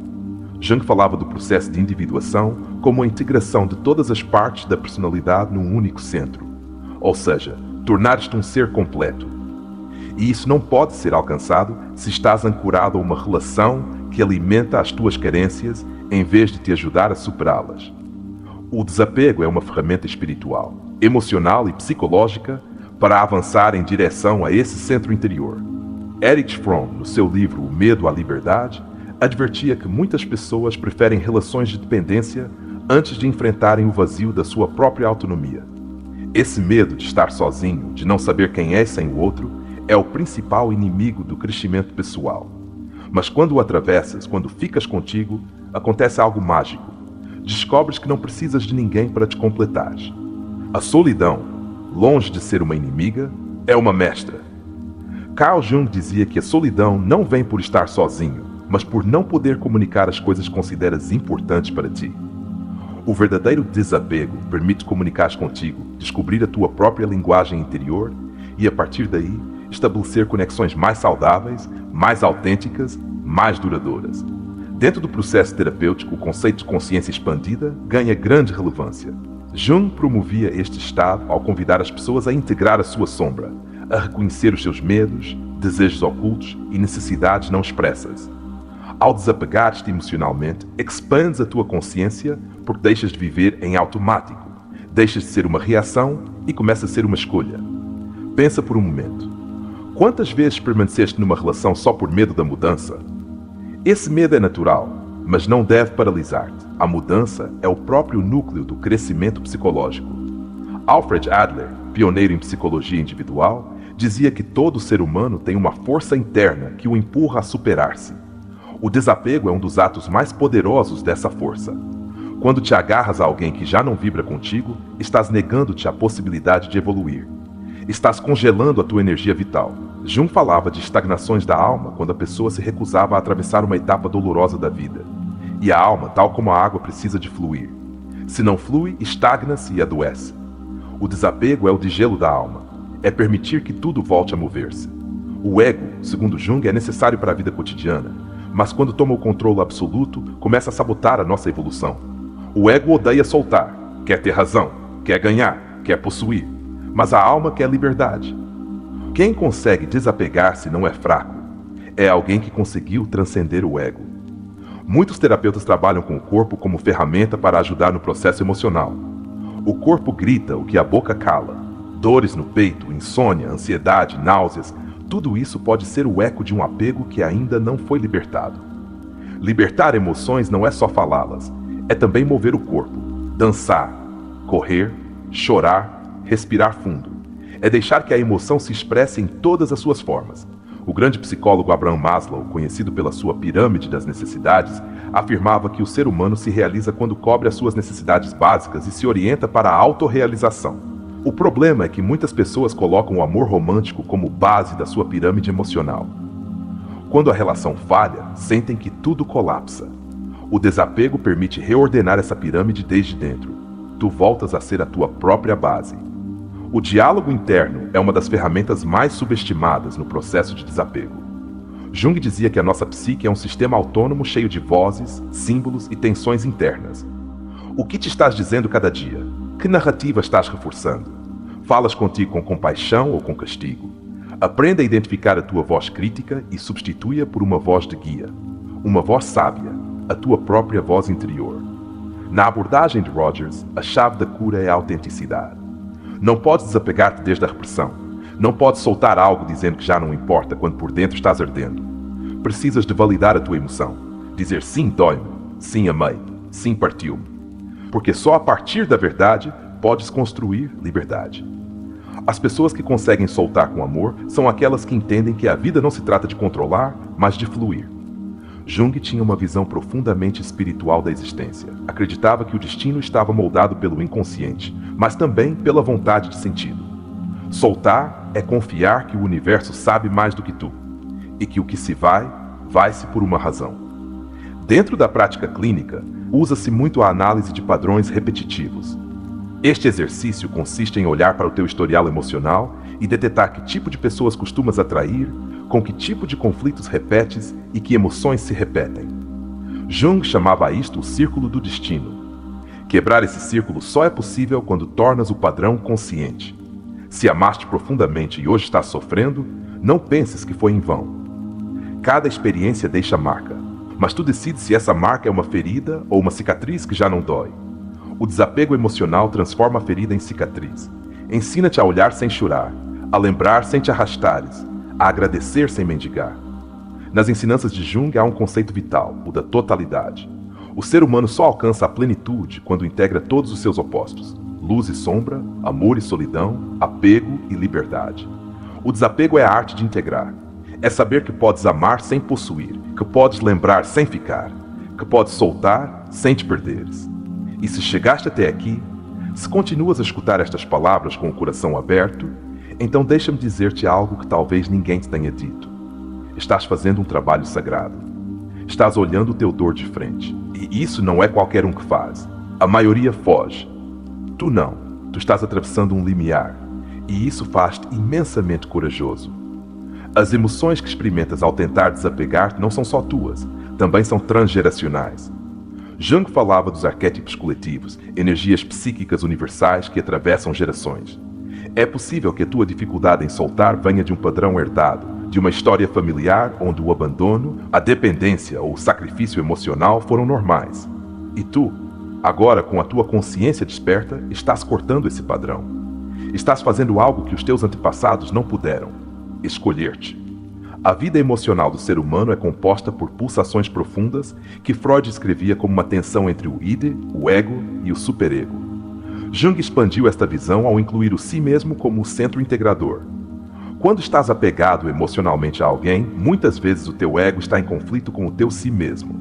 Jung falava do processo de individuação como a integração de todas as partes da personalidade num único centro, ou seja, tornar-te um ser completo. E isso não pode ser alcançado se estás ancorado a uma relação que alimenta as tuas carências em vez de te ajudar a superá-las. O desapego é uma ferramenta espiritual, emocional e psicológica para avançar em direção a esse centro interior. Erich Fromm, no seu livro O Medo à Liberdade, advertia que muitas pessoas preferem relações de dependência antes de enfrentarem o vazio da sua própria autonomia. Esse medo de estar sozinho, de não saber quem é sem o outro, é o principal inimigo do crescimento pessoal. Mas quando o atravessas, quando ficas contigo, acontece algo mágico. Descobres que não precisas de ninguém para te completar. A solidão, longe de ser uma inimiga, é uma mestra. Carl Jung dizia que a solidão não vem por estar sozinho, mas por não poder comunicar as coisas que consideras importantes para ti. O verdadeiro desapego permite comunicar contigo, descobrir a tua própria linguagem interior e, a partir daí, estabelecer conexões mais saudáveis, mais autênticas, mais duradouras. Dentro do processo terapêutico, o conceito de consciência expandida ganha grande relevância. Jung promovia este estado ao convidar as pessoas a integrar a sua sombra, a reconhecer os seus medos, desejos ocultos e necessidades não expressas. Ao desapegar-te emocionalmente, expandes a tua consciência porque deixas de viver em automático, deixas de ser uma reação e começa a ser uma escolha. Pensa por um momento. Quantas vezes permaneceste numa relação só por medo da mudança? Esse medo é natural, mas não deve paralisar-te. A mudança é o próprio núcleo do crescimento psicológico. Alfred Adler, pioneiro em psicologia individual, dizia que todo ser humano tem uma força interna que o empurra a superar-se. O desapego é um dos atos mais poderosos dessa força. Quando te agarras a alguém que já não vibra contigo, estás negando-te a possibilidade de evoluir. Estás congelando a tua energia vital. Jung falava de estagnações da alma quando a pessoa se recusava a atravessar uma etapa dolorosa da vida. E a alma, tal como a água, precisa de fluir. Se não flui, estagna-se e adoece. O desapego é o degelo da alma. É permitir que tudo volte a mover-se. O ego, segundo Jung, é necessário para a vida cotidiana, mas quando toma o controle absoluto, começa a sabotar a nossa evolução. O ego odeia soltar, quer ter razão, quer ganhar, quer possuir, mas a alma quer liberdade. Quem consegue desapegar-se não é fraco, é alguém que conseguiu transcender o ego. Muitos terapeutas trabalham com o corpo como ferramenta para ajudar no processo emocional. O corpo grita o que a boca cala. Dores no peito, insônia, ansiedade, náuseas, tudo isso pode ser o eco de um apego que ainda não foi libertado. Libertar emoções não é só falá-las, é também mover o corpo, dançar, correr, chorar, respirar fundo. É deixar que a emoção se expresse em todas as suas formas. O grande psicólogo Abraham Maslow, conhecido pela sua pirâmide das necessidades, afirmava que o ser humano se realiza quando cobre as suas necessidades básicas e se orienta para a autorrealização. O problema é que muitas pessoas colocam o amor romântico como base da sua pirâmide emocional. Quando a relação falha, sentem que tudo colapsa. O desapego permite reordenar essa pirâmide desde dentro. Tu voltas a ser a tua própria base. O diálogo interno é uma das ferramentas mais subestimadas no processo de desapego. Jung dizia que a nossa psique é um sistema autônomo cheio de vozes, símbolos e tensões internas. O que te estás dizendo cada dia? Que narrativa estás reforçando? Falas contigo com compaixão ou com castigo? Aprenda a identificar a tua voz crítica e substitui-a por uma voz de guia. Uma voz sábia, a tua própria voz interior. Na abordagem de Rogers, a chave da cura é a autenticidade. Não podes desapegar-te desde a repressão. Não podes soltar algo dizendo que já não importa quando por dentro estás ardendo. Precisas de validar a tua emoção. Dizer sim dói-me, sim amei, sim partiu-me. Porque só a partir da verdade podes construir liberdade. As pessoas que conseguem soltar com amor são aquelas que entendem que a vida não se trata de controlar, mas de fluir. Jung tinha uma visão profundamente espiritual da existência. Acreditava que o destino estava moldado pelo inconsciente, mas também pela vontade de sentido. Soltar é confiar que o universo sabe mais do que tu, e que o que se vai, vai-se por uma razão. Dentro da prática clínica, usa-se muito a análise de padrões repetitivos. Este exercício consiste em olhar para o teu historial emocional e detectar que tipo de pessoas costumas atrair, com que tipo de conflitos repetes e que emoções se repetem. Jung chamava a isto o círculo do destino. Quebrar esse círculo só é possível quando tornas o padrão consciente. Se amaste profundamente e hoje estás sofrendo, não penses que foi em vão. Cada experiência deixa marca, mas tu decides se essa marca é uma ferida ou uma cicatriz que já não dói. O desapego emocional transforma a ferida em cicatriz. Ensina-te a olhar sem chorar, a lembrar sem te arrastares, a agradecer sem mendigar. Nas ensinanças de Jung há um conceito vital, o da totalidade. O ser humano só alcança a plenitude quando integra todos os seus opostos: luz e sombra, amor e solidão, apego e liberdade. O desapego é a arte de integrar. É saber que podes amar sem possuir, que podes lembrar sem ficar, que podes soltar sem te perderes. E se chegaste até aqui, se continuas a escutar estas palavras com o coração aberto, então deixa-me dizer-te algo que talvez ninguém te tenha dito. Estás fazendo um trabalho sagrado. Estás olhando o teu dor de frente. E isso não é qualquer um que faz. A maioria foge. Tu não. Tu estás atravessando um limiar. E isso faz-te imensamente corajoso. As emoções que experimentas ao tentar desapegar-te não são só tuas, também são transgeracionais. Jung falava dos arquétipos coletivos, energias psíquicas universais que atravessam gerações. É possível que a tua dificuldade em soltar venha de um padrão herdado, de uma história familiar onde o abandono, a dependência ou o sacrifício emocional foram normais. E tu, agora com a tua consciência desperta, estás cortando esse padrão. Estás fazendo algo que os teus antepassados não puderam: escolher-te. A vida emocional do ser humano é composta por pulsações profundas que Freud escrevia como uma tensão entre o id, o ego e o superego. Jung expandiu esta visão ao incluir o si mesmo como o centro integrador. Quando estás apegado emocionalmente a alguém, muitas vezes o teu ego está em conflito com o teu si mesmo.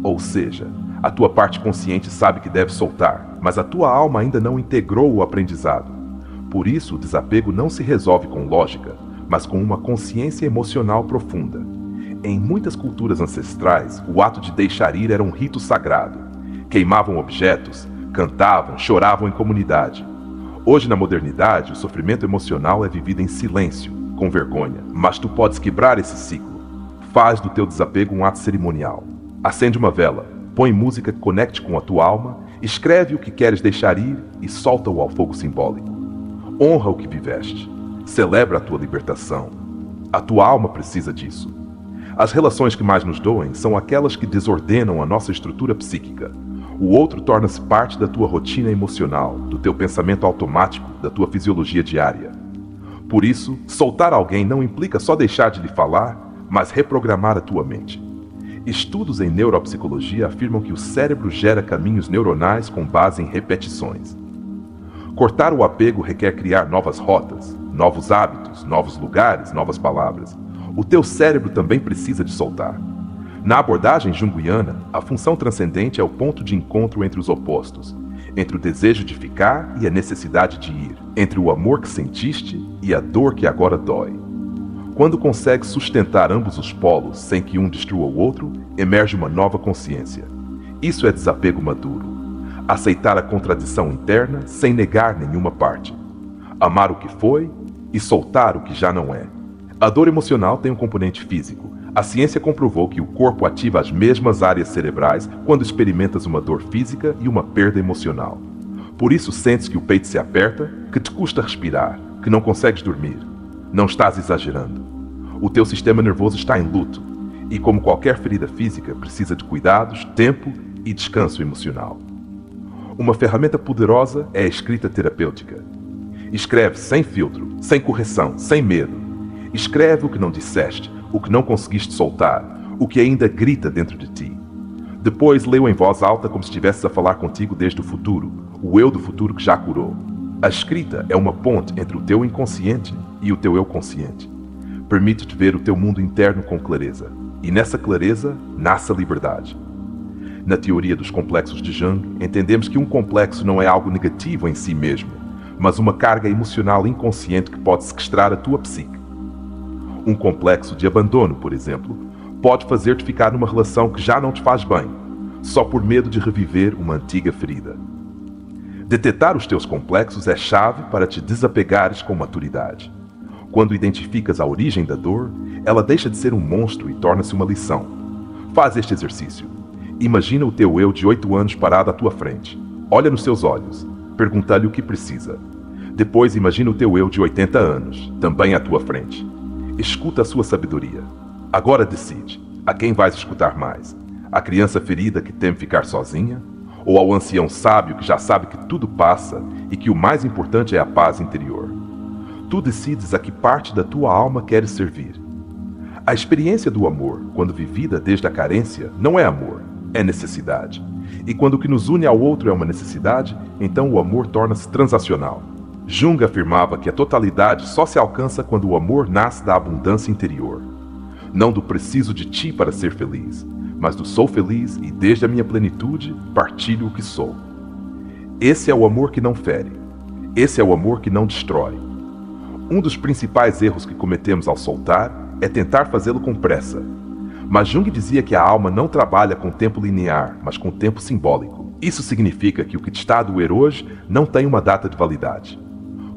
Ou seja, a tua parte consciente sabe que deve soltar, mas a tua alma ainda não integrou o aprendizado. Por isso, o desapego não se resolve com lógica, mas com uma consciência emocional profunda. Em muitas culturas ancestrais, o ato de deixar ir era um rito sagrado. Queimavam objetos, cantavam, choravam em comunidade. Hoje, na modernidade, o sofrimento emocional é vivido em silêncio, com vergonha. Mas tu podes quebrar esse ciclo. Faz do teu desapego um ato cerimonial. Acende uma vela, põe música que conecte com a tua alma, escreve o que queres deixar ir e solta-o ao fogo simbólico. Honra o que viveste. Celebra a tua libertação. A tua alma precisa disso. As relações que mais nos doem são aquelas que desordenam a nossa estrutura psíquica. O outro torna-se parte da tua rotina emocional, do teu pensamento automático, da tua fisiologia diária. Por isso, soltar alguém não implica só deixar de lhe falar, mas reprogramar a tua mente. Estudos em neuropsicologia afirmam que o cérebro gera caminhos neuronais com base em repetições. Cortar o apego requer criar novas rotas, novos hábitos, novos lugares, novas palavras. O teu cérebro também precisa de soltar. Na abordagem junguiana, a função transcendente é o ponto de encontro entre os opostos, entre o desejo de ficar e a necessidade de ir, entre o amor que sentiste e a dor que agora dói. Quando consegues sustentar ambos os polos sem que um destrua o outro, emerge uma nova consciência. Isso é desapego maduro. Aceitar a contradição interna sem negar nenhuma parte. Amar o que foi e soltar o que já não é. A dor emocional tem um componente físico. A ciência comprovou que o corpo ativa as mesmas áreas cerebrais quando experimentas uma dor física e uma perda emocional. Por isso sentes que o peito se aperta, que te custa respirar, que não consegues dormir. Não estás exagerando. O teu sistema nervoso está em luto e, como qualquer ferida física, precisa de cuidados, tempo e descanso emocional. Uma ferramenta poderosa é a escrita terapêutica. Escreve sem filtro, sem correção, sem medo. Escreve o que não disseste, o que não conseguiste soltar, o que ainda grita dentro de ti. Depois lê-o em voz alta como se estivesses a falar contigo desde o futuro, o eu do futuro que já curou. A escrita é uma ponte entre o teu inconsciente e o teu eu consciente. Permite-te ver o teu mundo interno com clareza, e nessa clareza nasce a liberdade. Na teoria dos complexos de Jung, entendemos que um complexo não é algo negativo em si mesmo, mas uma carga emocional inconsciente que pode sequestrar a tua psique. Um complexo de abandono, por exemplo, pode fazer-te ficar numa relação que já não te faz bem, só por medo de reviver uma antiga ferida. Detetar os teus complexos é chave para te desapegares com maturidade. Quando identificas a origem da dor, ela deixa de ser um monstro e torna-se uma lição. Faz este exercício. Imagina o teu eu de 8 anos parado à tua frente. Olha nos seus olhos. Pergunta-lhe o que precisa. Depois imagina o teu eu de 80 anos, também à tua frente. Escuta a sua sabedoria. Agora decide. A quem vais escutar mais? A criança ferida que teme ficar sozinha? Ou ao ancião sábio que já sabe que tudo passa e que o mais importante é a paz interior? Tu decides a que parte da tua alma queres servir. A experiência do amor, quando vivida desde a carência, não é amor, é necessidade. E quando o que nos une ao outro é uma necessidade, então o amor torna-se transacional. Jung afirmava que a totalidade só se alcança quando o amor nasce da abundância interior. Não do preciso de ti para ser feliz, mas do sou feliz e desde a minha plenitude partilho o que sou. Esse é o amor que não fere. Esse é o amor que não destrói. Um dos principais erros que cometemos ao soltar é tentar fazê-lo com pressa. Mas Jung dizia que a alma não trabalha com tempo linear, mas com tempo simbólico. Isso significa que o que te está a doer hoje não tem uma data de validade.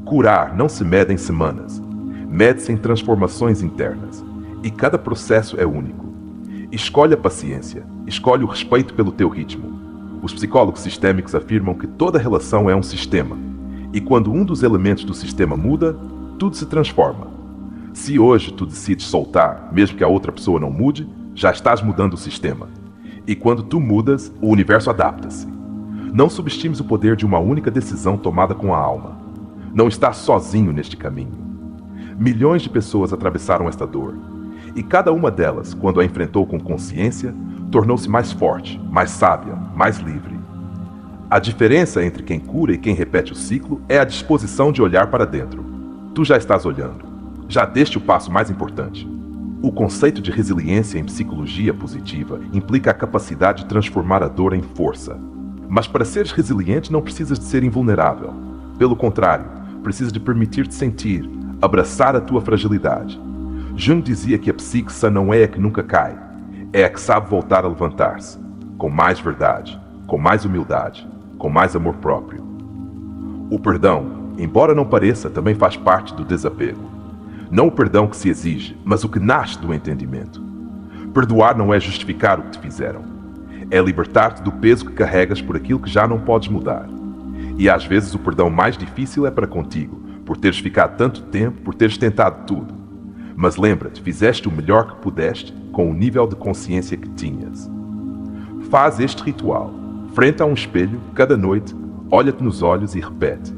Curar não se mede em semanas, mede-se em transformações internas. E cada processo é único. Escolhe a paciência, escolhe o respeito pelo teu ritmo. Os psicólogos sistêmicos afirmam que toda relação é um sistema. E quando um dos elementos do sistema muda, tudo se transforma. Se hoje tu decides soltar, mesmo que a outra pessoa não mude, já estás mudando o sistema. E quando tu mudas, o universo adapta-se. Não subestimes o poder de uma única decisão tomada com a alma. Não estás sozinho neste caminho. Milhões de pessoas atravessaram esta dor. E cada uma delas, quando a enfrentou com consciência, tornou-se mais forte, mais sábia, mais livre. A diferença entre quem cura e quem repete o ciclo é a disposição de olhar para dentro. Tu já estás olhando. Já deste o passo mais importante. O conceito de resiliência em psicologia positiva implica a capacidade de transformar a dor em força. Mas para seres resiliente não precisas de ser invulnerável. Pelo contrário, precisas de permitir-te sentir, abraçar a tua fragilidade. Jung dizia que a psique sã não é a que nunca cai, é a que sabe voltar a levantar-se, com mais verdade, com mais humildade, com mais amor próprio. O perdão, embora não pareça, também faz parte do desapego. Não o perdão que se exige, mas o que nasce do entendimento. Perdoar não é justificar o que te fizeram. É libertar-te do peso que carregas por aquilo que já não podes mudar. E às vezes o perdão mais difícil é para contigo, por teres ficado tanto tempo, por teres tentado tudo. Mas lembra-te, fizeste o melhor que pudeste com o nível de consciência que tinhas. Faz este ritual. Frente a um espelho, cada noite, olha-te nos olhos e repete: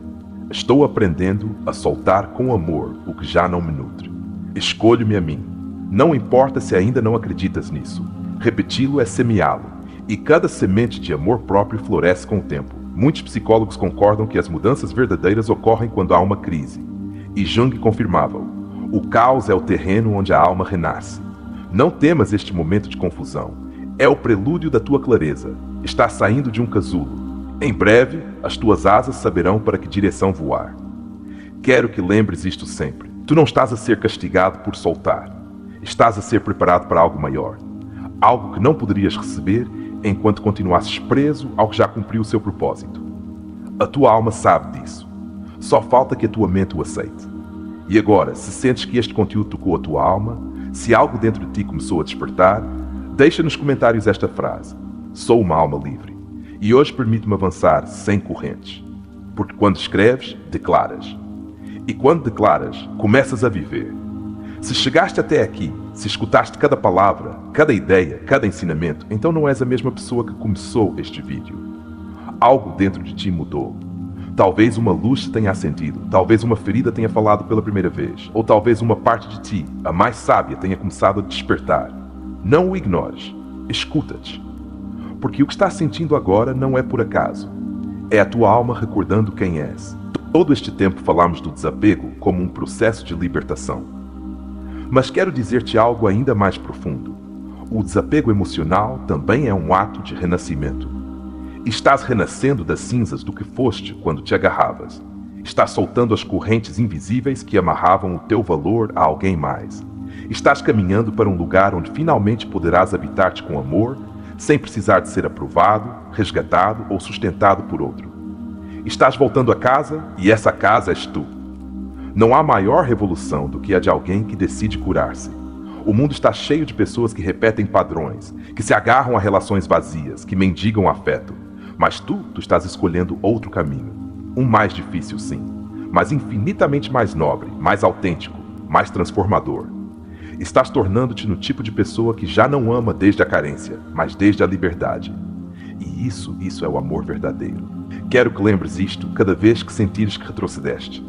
estou aprendendo a soltar com amor o que já não me nutre. Escolho-me a mim. Não importa se ainda não acreditas nisso. Repeti-lo é semeá-lo. E cada semente de amor próprio floresce com o tempo. Muitos psicólogos concordam que as mudanças verdadeiras ocorrem quando há uma crise. E Jung confirmava-o. O caos é o terreno onde a alma renasce. Não temas este momento de confusão. É o prelúdio da tua clareza. Estás saindo de um casulo. Em breve, as tuas asas saberão para que direção voar. Quero que lembres isto sempre. Tu não estás a ser castigado por soltar. Estás a ser preparado para algo maior. Algo que não poderias receber enquanto continuasses preso ao que já cumpriu o seu propósito. A tua alma sabe disso. Só falta que a tua mente o aceite. E agora, se sentes que este conteúdo tocou a tua alma, se algo dentro de ti começou a despertar, deixa nos comentários esta frase: sou uma alma livre. E hoje permite-me avançar sem correntes. Porque quando escreves, declaras. E quando declaras, começas a viver. Se chegaste até aqui, se escutaste cada palavra, cada ideia, cada ensinamento, então não és a mesma pessoa que começou este vídeo. Algo dentro de ti mudou. Talvez uma luz te tenha acendido, talvez uma ferida tenha falado pela primeira vez, ou talvez uma parte de ti, a mais sábia, tenha começado a despertar. Não o ignores, escuta-te. Porque o que estás sentindo agora não é por acaso. É a tua alma recordando quem és. Todo este tempo falamos do desapego como um processo de libertação. Mas quero dizer-te algo ainda mais profundo. O desapego emocional também é um ato de renascimento. Estás renascendo das cinzas do que foste quando te agarravas. Estás soltando as correntes invisíveis que amarravam o teu valor a alguém mais. Estás caminhando para um lugar onde finalmente poderás habitar-te com amor, sem precisar de ser aprovado, resgatado ou sustentado por outro. Estás voltando a casa e essa casa és tu. Não há maior revolução do que a de alguém que decide curar-se. O mundo está cheio de pessoas que repetem padrões, que se agarram a relações vazias, que mendigam afeto. Mas tu estás escolhendo outro caminho. Um mais difícil, sim, mas infinitamente mais nobre, mais autêntico, mais transformador. Estás tornando-te no tipo de pessoa que já não ama desde a carência, mas desde a liberdade. E isso é o amor verdadeiro. Quero que lembres isto cada vez que sentires que retrocedeste.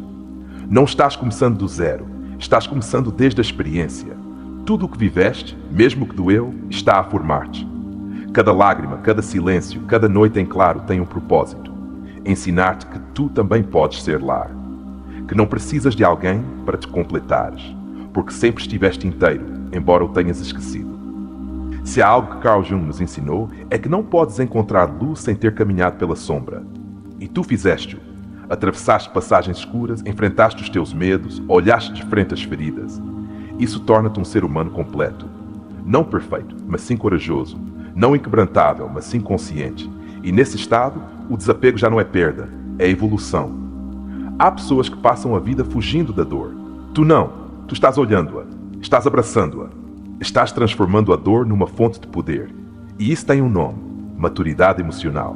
Não estás começando do zero, estás começando desde a experiência. Tudo o que viveste, mesmo que doeu, está a formar-te. Cada lágrima, cada silêncio, cada noite em claro tem um propósito. Ensinar-te que tu também podes ser lar. Que não precisas de alguém para te completares, porque sempre estiveste inteiro, embora o tenhas esquecido. Se há algo que Carl Jung nos ensinou, é que não podes encontrar luz sem ter caminhado pela sombra. E tu fizeste-o. Atravessaste passagens escuras, enfrentaste os teus medos, olhaste de frente as feridas. Isso torna-te um ser humano completo. Não perfeito, mas sim corajoso. Não inquebrantável, mas sim consciente. E nesse estado, o desapego já não é perda, é evolução. Há pessoas que passam a vida fugindo da dor. Tu não. Tu estás olhando-a. Estás abraçando-a. Estás transformando a dor numa fonte de poder. E isso tem um nome: maturidade emocional.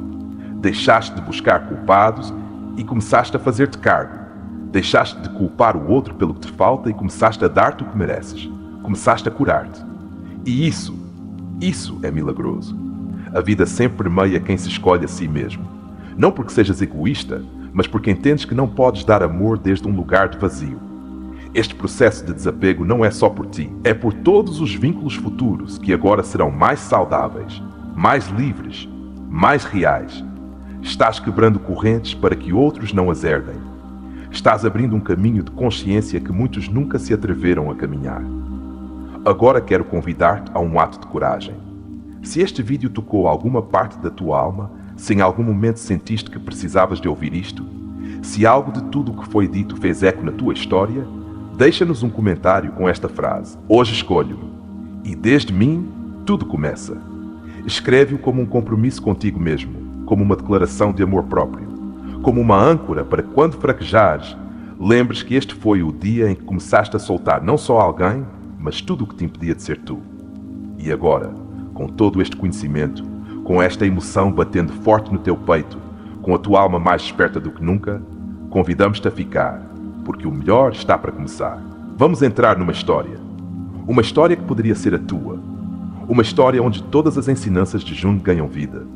Deixaste de buscar culpados e começaste a fazer-te cargo. Deixaste de culpar o outro pelo que te falta e começaste a dar-te o que mereces. Começaste a curar-te. E isso é milagroso. A vida sempre permeia quem se escolhe a si mesmo. Não porque sejas egoísta, mas porque entendes que não podes dar amor desde um lugar de vazio. Este processo de desapego não é só por ti, é por todos os vínculos futuros que agora serão mais saudáveis, mais livres, mais reais. Estás quebrando correntes para que outros não as herdem. Estás abrindo um caminho de consciência que muitos nunca se atreveram a caminhar. Agora quero convidar-te a um ato de coragem. Se este vídeo tocou alguma parte da tua alma, se em algum momento sentiste que precisavas de ouvir isto, se algo de tudo o que foi dito fez eco na tua história, deixa-nos um comentário com esta frase: hoje escolho-me, e desde mim tudo começa. Escreve-o como um compromisso contigo mesmo, como uma declaração de amor próprio, como uma âncora para que, quando fraquejares, lembres que este foi o dia em que começaste a soltar não só alguém, mas tudo o que te impedia de ser tu. E agora, com todo este conhecimento, com esta emoção batendo forte no teu peito, com a tua alma mais esperta do que nunca, convidamos-te a ficar, porque o melhor está para começar. Vamos entrar numa história. Uma história que poderia ser a tua. Uma história onde todas as ensinanças de Jung ganham vida.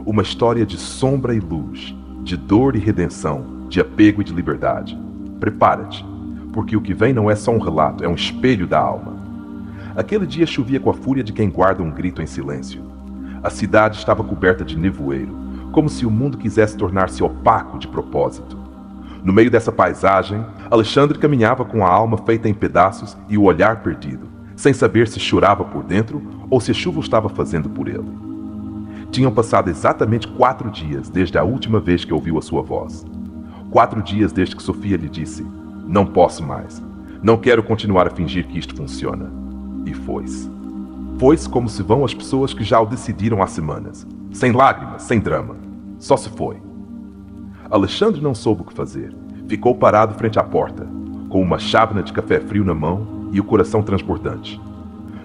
Uma história de sombra e luz, de dor e redenção, de apego e de liberdade. Prepara-te, porque o que vem não é só um relato, é um espelho da alma. Aquele dia chovia com a fúria de quem guarda um grito em silêncio. A cidade estava coberta de nevoeiro, como se o mundo quisesse tornar-se opaco de propósito. No meio dessa paisagem, Alexandre caminhava com a alma feita em pedaços e o olhar perdido, sem saber se chorava por dentro ou se a chuva o estava fazendo por ele. Tinham passado exatamente 4 dias desde a última vez que ouviu a sua voz. 4 dias desde que Sofia lhe disse: não posso mais. Não quero continuar a fingir que isto funciona. E foi-se. Foi-se como se vão as pessoas que já o decidiram há semanas. Sem lágrimas, sem drama. Só se foi. Alexandre não soube o que fazer. Ficou parado frente à porta, com uma chávena de café frio na mão e o coração transbordante.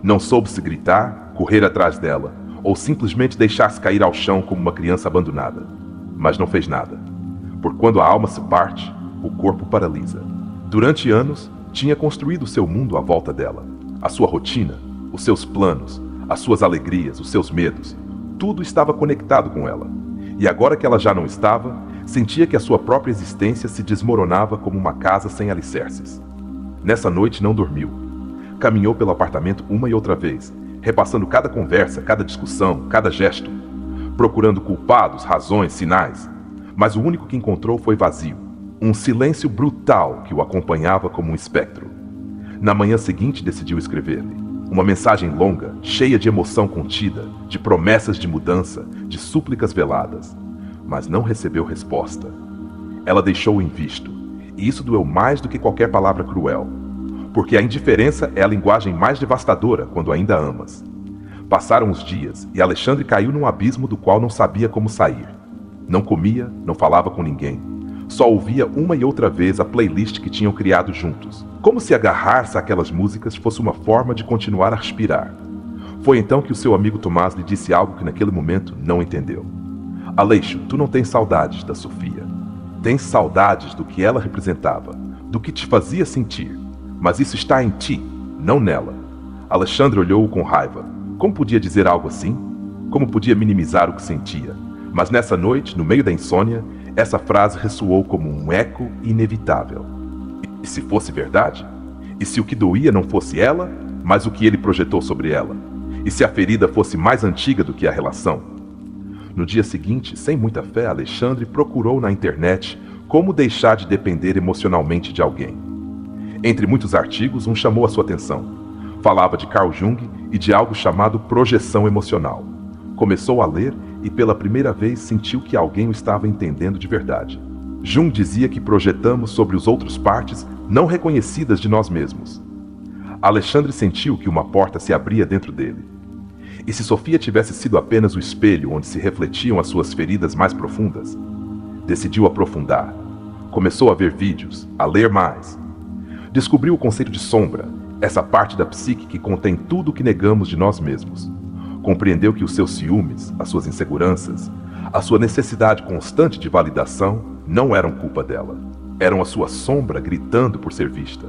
Não soube se gritar, correr atrás dela, ou simplesmente deixar-se cair ao chão como uma criança abandonada. Mas não fez nada. Porque quando a alma se parte, o corpo paralisa. Durante anos, tinha construído o seu mundo à volta dela. A sua rotina, os seus planos, as suas alegrias, os seus medos. Tudo estava conectado com ela. E agora que ela já não estava, sentia que a sua própria existência se desmoronava como uma casa sem alicerces. Nessa noite não dormiu. Caminhou pelo apartamento uma e outra vez, repassando cada conversa, cada discussão, cada gesto, procurando culpados, razões, sinais. Mas o único que encontrou foi vazio. Um silêncio brutal que o acompanhava como um espectro. Na manhã seguinte decidiu escrever-lhe. Uma mensagem longa, cheia de emoção contida, de promessas de mudança, de súplicas veladas. Mas não recebeu resposta. Ela deixou-o em visto, e isso doeu mais do que qualquer palavra cruel. Porque a indiferença é a linguagem mais devastadora quando ainda amas. Passaram os dias, e Alexandre caiu num abismo do qual não sabia como sair. Não comia, não falava com ninguém. Só ouvia uma e outra vez a playlist que tinham criado juntos. Como se agarrar-se àquelas músicas fosse uma forma de continuar a respirar. Foi então que o seu amigo Tomás lhe disse algo que naquele momento não entendeu. Aleixo, tu não tens saudades da Sofia. Tens saudades do que ela representava, do que te fazia sentir. Mas isso está em ti, não nela. Alexandre olhou-o com raiva. Como podia dizer algo assim? Como podia minimizar o que sentia? Mas nessa noite, no meio da insônia, essa frase ressoou como um eco inevitável. E se fosse verdade? E se o que doía não fosse ela, mas o que ele projetou sobre ela? E se a ferida fosse mais antiga do que a relação? No dia seguinte, sem muita fé, Alexandre procurou na internet como deixar de depender emocionalmente de alguém. Entre muitos artigos, um chamou a sua atenção. Falava de Carl Jung e de algo chamado projeção emocional. Começou a ler e pela primeira vez sentiu que alguém o estava entendendo de verdade. Jung dizia que projetamos sobre os outros partes não reconhecidas de nós mesmos. Alexandre sentiu que uma porta se abria dentro dele. E se Sofia tivesse sido apenas o espelho onde se refletiam as suas feridas mais profundas? Decidiu aprofundar. Começou a ver vídeos, a ler mais. Descobriu o conceito de sombra, essa parte da psique que contém tudo o que negamos de nós mesmos. Compreendeu que os seus ciúmes, as suas inseguranças, a sua necessidade constante de validação não eram culpa dela. Eram a sua sombra gritando por ser vista.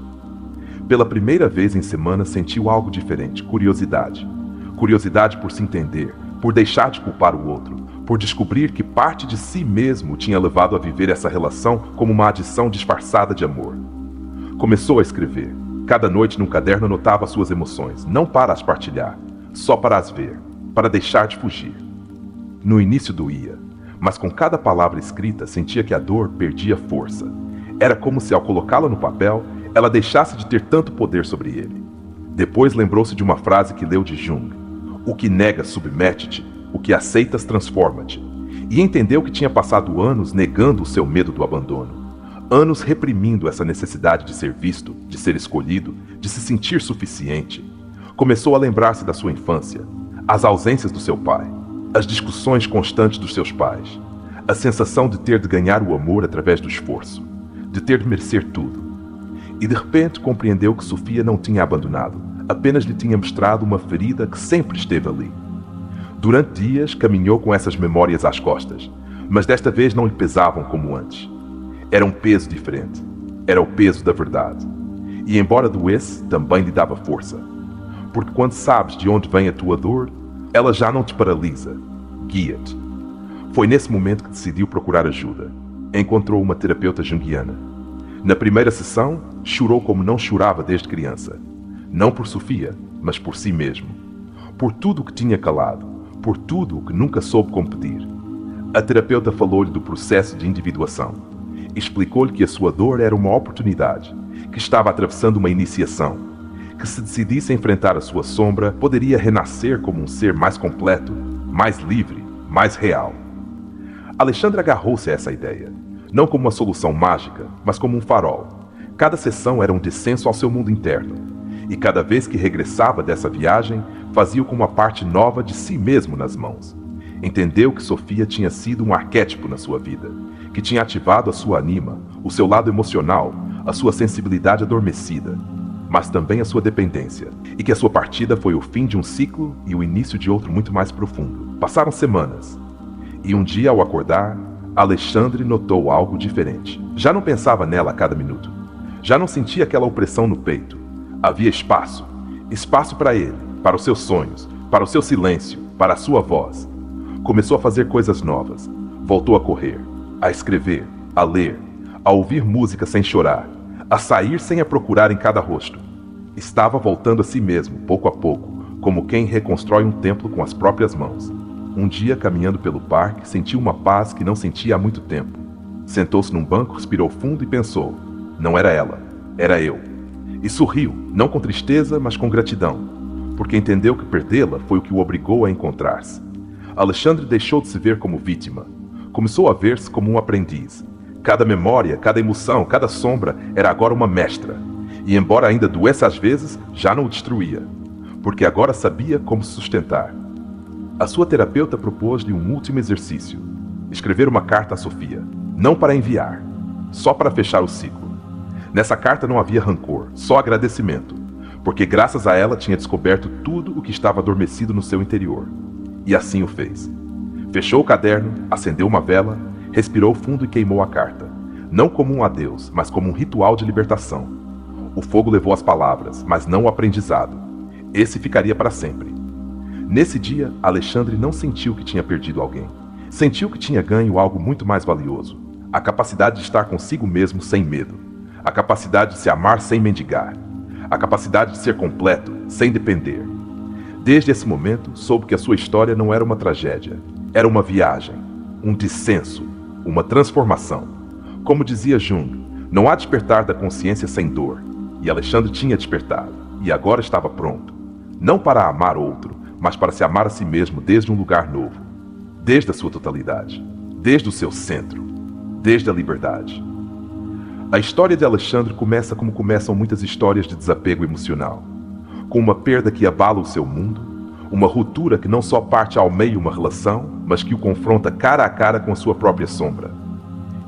Pela primeira vez em semanas sentiu algo diferente, curiosidade. Curiosidade por se entender, por deixar de culpar o outro, por descobrir que parte de si mesmo tinha levado a viver essa relação como uma adição disfarçada de amor. Começou a escrever. Cada noite num caderno anotava suas emoções, não para as partilhar, só para as ver, para deixar de fugir. No início doía, mas com cada palavra escrita sentia que a dor perdia força. Era como se ao colocá-la no papel, ela deixasse de ter tanto poder sobre ele. Depois lembrou-se de uma frase que leu de Jung: "O que negas submete-te, o que aceitas transforma-te." E entendeu que tinha passado anos negando o seu medo do abandono. Anos reprimindo essa necessidade de ser visto, de ser escolhido, de se sentir suficiente. Começou a lembrar-se da sua infância, as ausências do seu pai, as discussões constantes dos seus pais, a sensação de ter de ganhar o amor através do esforço, de ter de merecer tudo. E de repente compreendeu que Sofia não tinha abandonado, apenas lhe tinha mostrado uma ferida que sempre esteve ali. Durante dias caminhou com essas memórias às costas, mas desta vez não lhe pesavam como antes. Era um peso diferente. Era o peso da verdade. E embora doesse, também lhe dava força. Porque quando sabes de onde vem a tua dor, ela já não te paralisa, guia-te. Foi nesse momento que decidiu procurar ajuda. Encontrou uma terapeuta junguiana. Na primeira sessão, chorou como não chorava desde criança. Não por Sofia, mas por si mesmo. Por tudo o que tinha calado, por tudo o que nunca soube como pedir. A terapeuta falou-lhe do processo de individuação. Explicou-lhe que a sua dor era uma oportunidade, que estava atravessando uma iniciação, que se decidisse enfrentar a sua sombra, poderia renascer como um ser mais completo, mais livre, mais real. Alexandre agarrou-se a essa ideia, não como uma solução mágica, mas como um farol. Cada sessão era um descenso ao seu mundo interno, e cada vez que regressava dessa viagem, fazia-o com uma parte nova de si mesmo nas mãos. Entendeu que Sofia tinha sido um arquétipo na sua vida, que tinha ativado a sua anima, o seu lado emocional, a sua sensibilidade adormecida, mas também a sua dependência, e que a sua partida foi o fim de um ciclo e o início de outro muito mais profundo. Passaram semanas, e um dia ao acordar, Alexandre notou algo diferente. Já não pensava nela a cada minuto. Já não sentia aquela opressão no peito. Havia espaço. Espaço para ele, para os seus sonhos, para o seu silêncio, para a sua voz. Começou a fazer coisas novas. Voltou a correr, a escrever, a ler, a ouvir música sem chorar, a sair sem a procurar em cada rosto. Estava voltando a si mesmo, pouco a pouco, como quem reconstrói um templo com as próprias mãos. Um dia, caminhando pelo parque, sentiu uma paz que não sentia há muito tempo. Sentou-se num banco, respirou fundo e pensou: não era ela, era eu. E sorriu, não com tristeza, mas com gratidão, porque entendeu que perdê-la foi o que o obrigou a encontrar-se. Alexandre deixou de se ver como vítima. Começou a ver-se como um aprendiz. Cada memória, cada emoção, cada sombra era agora uma mestra. E embora ainda doesse às vezes, já não o destruía, porque agora sabia como se sustentar. A sua terapeuta propôs-lhe um último exercício: escrever uma carta a Sofia, não para enviar, só para fechar o ciclo. Nessa carta não havia rancor, só agradecimento, porque graças a ela tinha descoberto tudo o que estava adormecido no seu interior. E assim o fez. Fechou o caderno, acendeu uma vela, respirou fundo e queimou a carta, não como um adeus, mas como um ritual de libertação. O fogo levou as palavras, mas não o aprendizado. Esse ficaria para sempre. Nesse dia, Alexandre não sentiu que tinha perdido alguém. Sentiu que tinha ganho algo muito mais valioso: a capacidade de estar consigo mesmo sem medo, a capacidade de se amar sem mendigar, a capacidade de ser completo, sem depender. Desde esse momento, soube que a sua história não era uma tragédia, era uma viagem, um descenso, uma transformação. Como dizia Jung, não há despertar da consciência sem dor, e Alexandre tinha despertado, e agora estava pronto, não para amar outro, mas para se amar a si mesmo desde um lugar novo, desde a sua totalidade, desde o seu centro, desde a liberdade. A história de Alexandre começa como começam muitas histórias de desapego emocional. com uma perda que abala o seu mundo, uma ruptura que não só parte ao meio uma relação, mas que o confronta cara a cara com a sua própria sombra.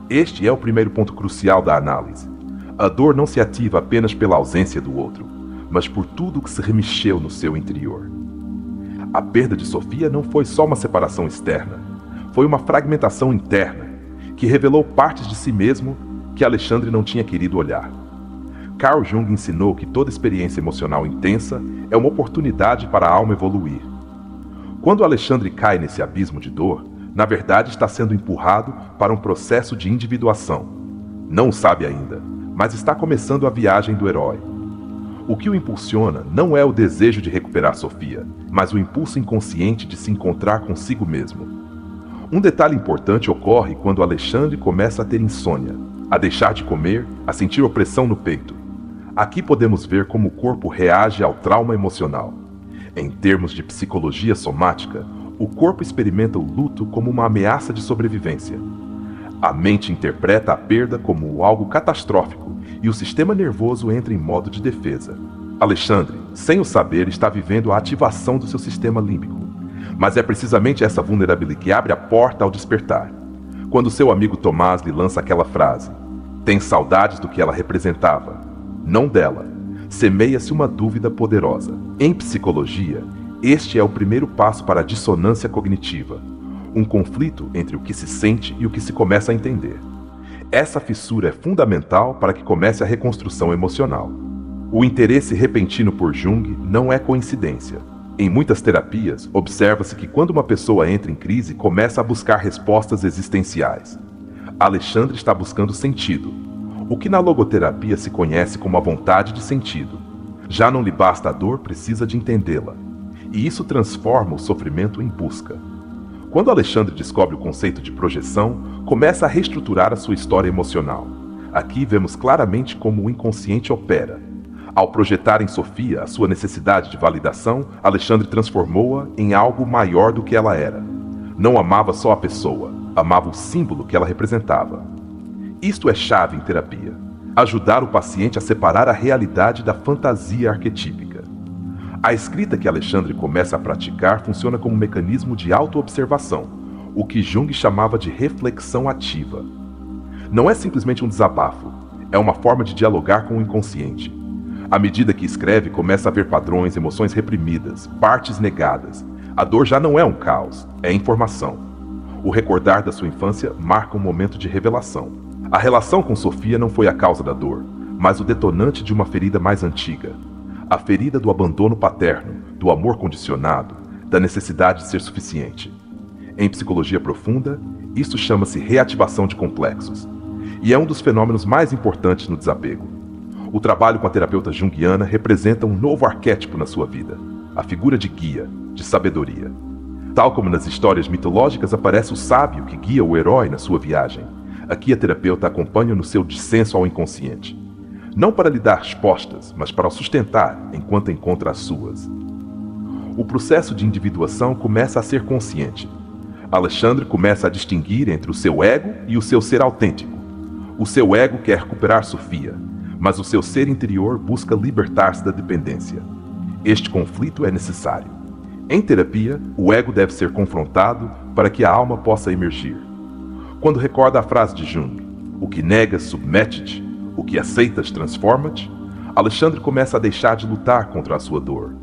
Este é o primeiro ponto crucial da análise. A dor não se ativa apenas pela ausência do outro, mas por tudo que se remexeu no seu interior. A perda de Sofia não foi só uma separação externa, foi uma fragmentação interna, que revelou partes de si mesmo que Alexandre não tinha querido olhar. Carl Jung ensinou que toda experiência emocional intensa é uma oportunidade para a alma evoluir. Quando Alexandre cai nesse abismo de dor, na verdade está sendo empurrado para um processo de individuação. Não o sabe ainda, mas está começando a viagem do herói. O que o impulsiona não é o desejo de recuperar Sofia, mas o impulso inconsciente de se encontrar consigo mesmo. Um detalhe importante ocorre quando Alexandre começa a ter insônia, a deixar de comer, a sentir opressão no peito. Aqui podemos ver como o corpo reage ao trauma emocional. Em termos de psicologia somática, o corpo experimenta o luto como uma ameaça de sobrevivência. A mente interpreta a perda como algo catastrófico e o sistema nervoso entra em modo de defesa. Alexandre, sem o saber, está vivendo a ativação do seu sistema límbico. Mas é precisamente essa vulnerabilidade que abre a porta ao despertar. Quando seu amigo Tomás lhe lança aquela frase, tem saudades do que ela representava, não dela, semeia-se uma dúvida poderosa. Em psicologia, este é o primeiro passo para a dissonância cognitiva, um conflito entre o que se sente e o que se começa a entender. Essa fissura é fundamental para que comece a reconstrução emocional. O interesse repentino por Jung não é coincidência. Em muitas terapias, observa-se que quando uma pessoa entra em crise, começa a buscar respostas existenciais. Alexandre está buscando sentido, o que na logoterapia se conhece como a vontade de sentido. Já não lhe basta a dor, precisa de entendê-la. E isso transforma o sofrimento em busca. Quando Alexandre descobre o conceito de projeção, começa a reestruturar a sua história emocional. Aqui vemos claramente como o inconsciente opera. Ao projetar em Sofia a sua necessidade de validação, Alexandre transformou-a em algo maior do que ela era. Não amava só a pessoa, amava o símbolo que ela representava. Isto é chave em terapia. Ajudar o paciente a separar a realidade da fantasia arquetípica. A escrita que Alexandre começa a praticar funciona como um mecanismo de autoobservação, o que Jung chamava de reflexão ativa. Não é simplesmente um desabafo, é uma forma de dialogar com o inconsciente. À medida que escreve, começa a ver padrões, emoções reprimidas, partes negadas. A dor já não é um caos, é informação. O recordar da sua infância marca um momento de revelação. A relação com Sofia não foi a causa da dor, mas o detonante de uma ferida mais antiga. A ferida do abandono paterno, do amor condicionado, da necessidade de ser suficiente. Em psicologia profunda, isso chama-se reativação de complexos. E é um dos fenômenos mais importantes no desapego. O trabalho com a terapeuta junguiana representa um novo arquétipo na sua vida, a figura de guia, de sabedoria. Tal como nas histórias mitológicas aparece o sábio que guia o herói na sua viagem, aqui a terapeuta acompanha no seu descenso ao inconsciente. Não para lhe dar respostas, mas para o sustentar enquanto encontra as suas. O processo de individuação começa a ser consciente. Alexandre começa a distinguir entre o seu ego e o seu ser autêntico. O seu ego quer recuperar Sofia, mas o seu ser interior busca libertar-se da dependência. Este conflito é necessário. Em terapia, o ego deve ser confrontado para que a alma possa emergir. Quando recorda a frase de Jung, o que negas submete-te, o que aceitas transforma-te, Alexandre começa a deixar de lutar contra a sua dor.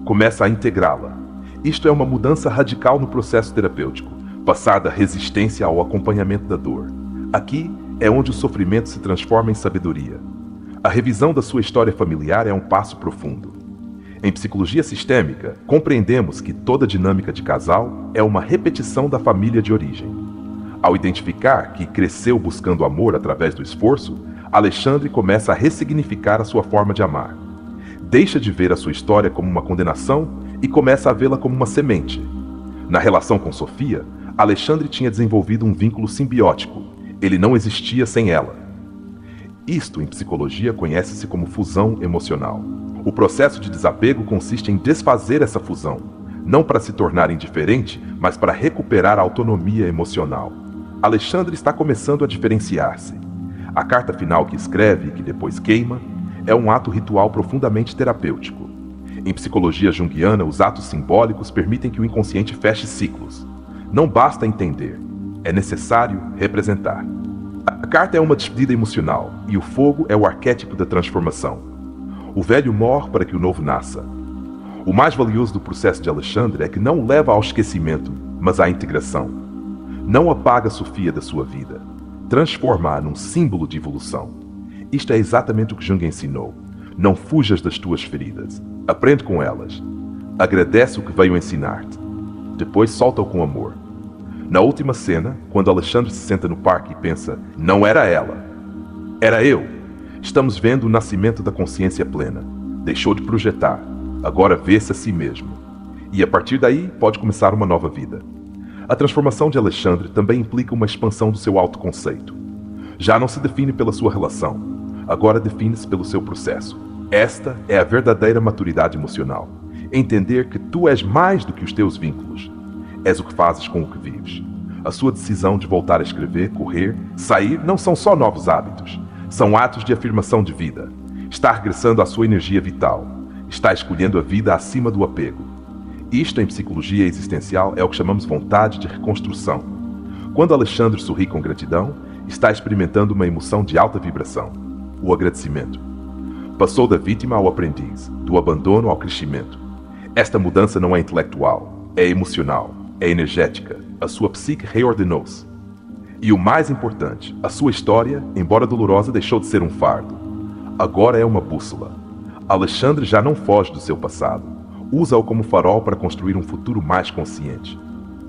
Começa a integrá-la. Isto é uma mudança radical no processo terapêutico, passar da resistência ao acompanhamento da dor. Aqui é onde o sofrimento se transforma em sabedoria. A revisão da sua história familiar é um passo profundo. Em psicologia sistêmica, compreendemos que toda dinâmica de casal é uma repetição da família de origem. Ao identificar que cresceu buscando amor através do esforço, Alexandre começa a ressignificar a sua forma de amar. Deixa de ver a sua história como uma condenação e começa a vê-la como uma semente. Na relação com Sofia, Alexandre tinha desenvolvido um vínculo simbiótico. Ele não existia sem ela. Isto, em psicologia, conhece-se como fusão emocional. O processo de desapego consiste em desfazer essa fusão, não para se tornar indiferente, mas para recuperar a autonomia emocional. Alexandre está começando a diferenciar-se. A carta final que escreve e que depois queima é um ato ritual profundamente terapêutico. Em psicologia junguiana, os atos simbólicos permitem que o inconsciente feche ciclos. Não basta entender, é necessário representar. A carta é uma despedida emocional e o fogo é o arquétipo da transformação. O velho morre para que o novo nasça. O mais valioso do processo de Alexandre é que não leva ao esquecimento, mas à integração. Não apaga Sofia da sua vida, transforma-a num símbolo de evolução. Isto é exatamente o que Jung ensinou. Não fujas das tuas feridas, aprende com elas. Agradece o que veio ensinar-te. Depois solta-o com amor. Na última cena, quando Alexandre se senta no parque e pensa, não era ela, era eu. Estamos vendo o nascimento da consciência plena. Deixou de projetar, agora vê-se a si mesmo. E a partir daí pode começar uma nova vida. A transformação de Alexandre também implica uma expansão do seu autoconceito. Já não se define pela sua relação, agora define-se pelo seu processo. Esta é a verdadeira maturidade emocional. Entender que tu és mais do que os teus vínculos. És o que fazes com o que vives. A sua decisão de voltar a escrever, correr, sair, não são só novos hábitos. São atos de afirmação de vida. Está regressando à sua energia vital. Está escolhendo a vida acima do apego. Isto, em psicologia existencial, é o que chamamos vontade de reconstrução. Quando Alexandre sorri com gratidão, está experimentando uma emoção de alta vibração. O agradecimento. Passou da vítima ao aprendiz, do abandono ao crescimento. Esta mudança não é intelectual, é emocional. É energética, a sua psique reordenou-se. E o mais importante, a sua história, embora dolorosa, deixou de ser um fardo. Agora é uma bússola. Alexandre já não foge do seu passado. Usa-o como farol para construir um futuro mais consciente.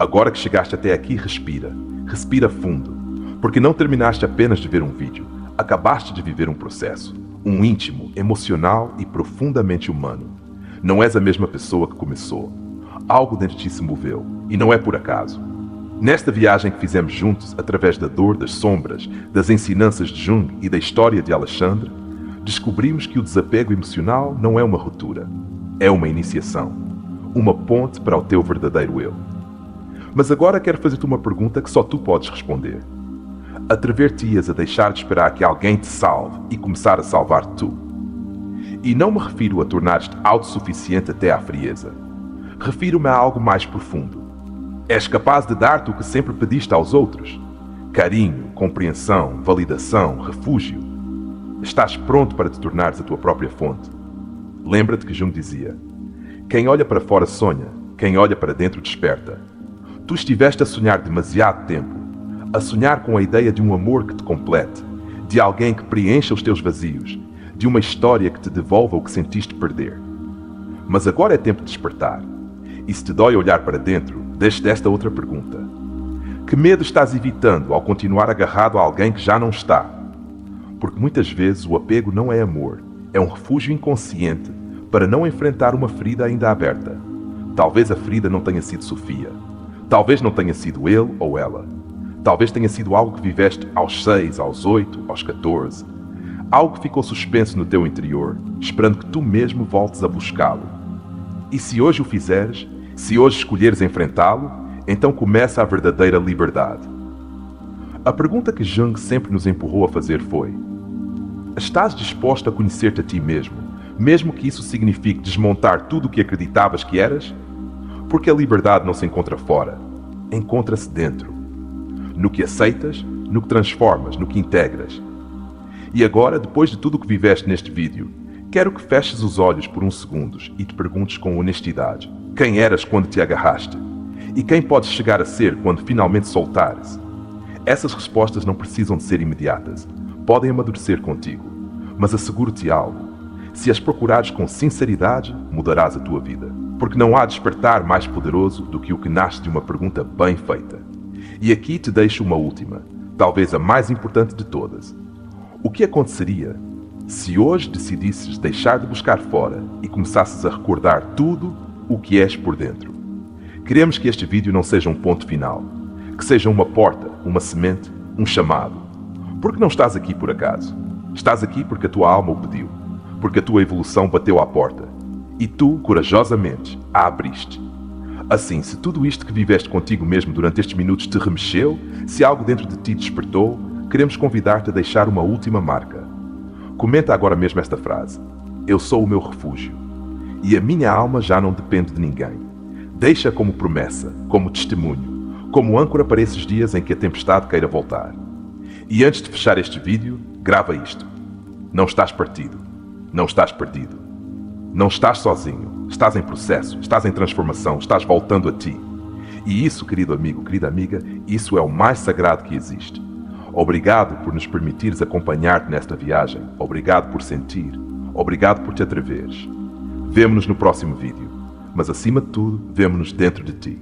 Agora que chegaste até aqui, respira. Respira fundo. Porque não terminaste apenas de ver um vídeo. Acabaste de viver um processo. Um íntimo, emocional e profundamente humano. Não és a mesma pessoa que começou. Algo dentro de ti se moveu, e não é por acaso. Nesta viagem que fizemos juntos, através da dor, das sombras, das ensinanças de Jung e da história de Alexandre, descobrimos que o desapego emocional não é uma ruptura, é uma iniciação, uma ponte para o teu verdadeiro eu. Mas agora quero fazer-te uma pergunta que só tu podes responder. Atrever-te-ias a deixar de esperar que alguém te salve e começar a salvar tu? E não me refiro a tornar-te autossuficiente até à frieza. Refiro-me a algo mais profundo. És capaz de dar-te o que sempre pediste aos outros? Carinho, compreensão, validação, refúgio. Estás pronto para te tornares a tua própria fonte. Lembra-te que Jung dizia: quem olha para fora sonha, quem olha para dentro desperta. Tu estiveste a sonhar demasiado tempo, a sonhar com a ideia de um amor que te complete, de alguém que preencha os teus vazios, de uma história que te devolva o que sentiste perder. Mas agora é tempo de despertar. E se te dói olhar para dentro, deixe-te esta outra pergunta. Que medo estás evitando ao continuar agarrado a alguém que já não está? Porque muitas vezes o apego não é amor, é um refúgio inconsciente para não enfrentar uma ferida ainda aberta. Talvez a ferida não tenha sido Sofia. Talvez não tenha sido ele ou ela. Talvez tenha sido algo que viveste aos 6, aos 8, aos 14. Algo que ficou suspenso no teu interior, esperando que tu mesmo voltes a buscá-lo. E se hoje o fizeres, se hoje escolheres enfrentá-lo, então começa a verdadeira liberdade. A pergunta que Jung sempre nos empurrou a fazer foi: estás disposto a conhecer-te a ti mesmo, mesmo que isso signifique desmontar tudo o que acreditavas que eras? Porque a liberdade não se encontra fora, encontra-se dentro. No que aceitas, no que transformas, no que integras. E agora, depois de tudo o que viveste neste vídeo, quero que feches os olhos por uns segundos e te perguntes com honestidade: quem eras quando te agarraste? E quem podes chegar a ser quando finalmente soltares? Essas respostas não precisam de ser imediatas. Podem amadurecer contigo. Mas asseguro-te algo. Se as procurares com sinceridade, mudarás a tua vida. Porque não há despertar mais poderoso do que o que nasce de uma pergunta bem feita. E aqui te deixo uma última, talvez a mais importante de todas. O que aconteceria se hoje decidisses deixar de buscar fora e começasses a recordar tudo o que és por dentro? Queremos que este vídeo não seja um ponto final, que seja uma porta, uma semente, um chamado. Porque não estás aqui por acaso. Estás aqui porque a tua alma o pediu, porque a tua evolução bateu à porta. E tu, corajosamente, a abriste. Assim, se tudo isto que viveste contigo mesmo durante estes minutos te remexeu, se algo dentro de ti despertou, queremos convidar-te a deixar uma última marca. Comenta agora mesmo esta frase: eu sou o meu refúgio. e a minha alma já não depende de ninguém. Deixa como promessa, como testemunho, como âncora para esses dias em que a tempestade queira voltar. E antes de fechar este vídeo, grava isto. Não estás partido. Não estás perdido. Não estás sozinho. Estás em processo, estás em transformação, estás voltando a ti. E isso, querido amigo, querida amiga, isso é o mais sagrado que existe. Obrigado por nos permitires acompanhar-te nesta viagem. Obrigado por sentir. Obrigado por te atreveres. Vemo-nos no próximo vídeo. Mas acima de tudo, vemo-nos dentro de ti.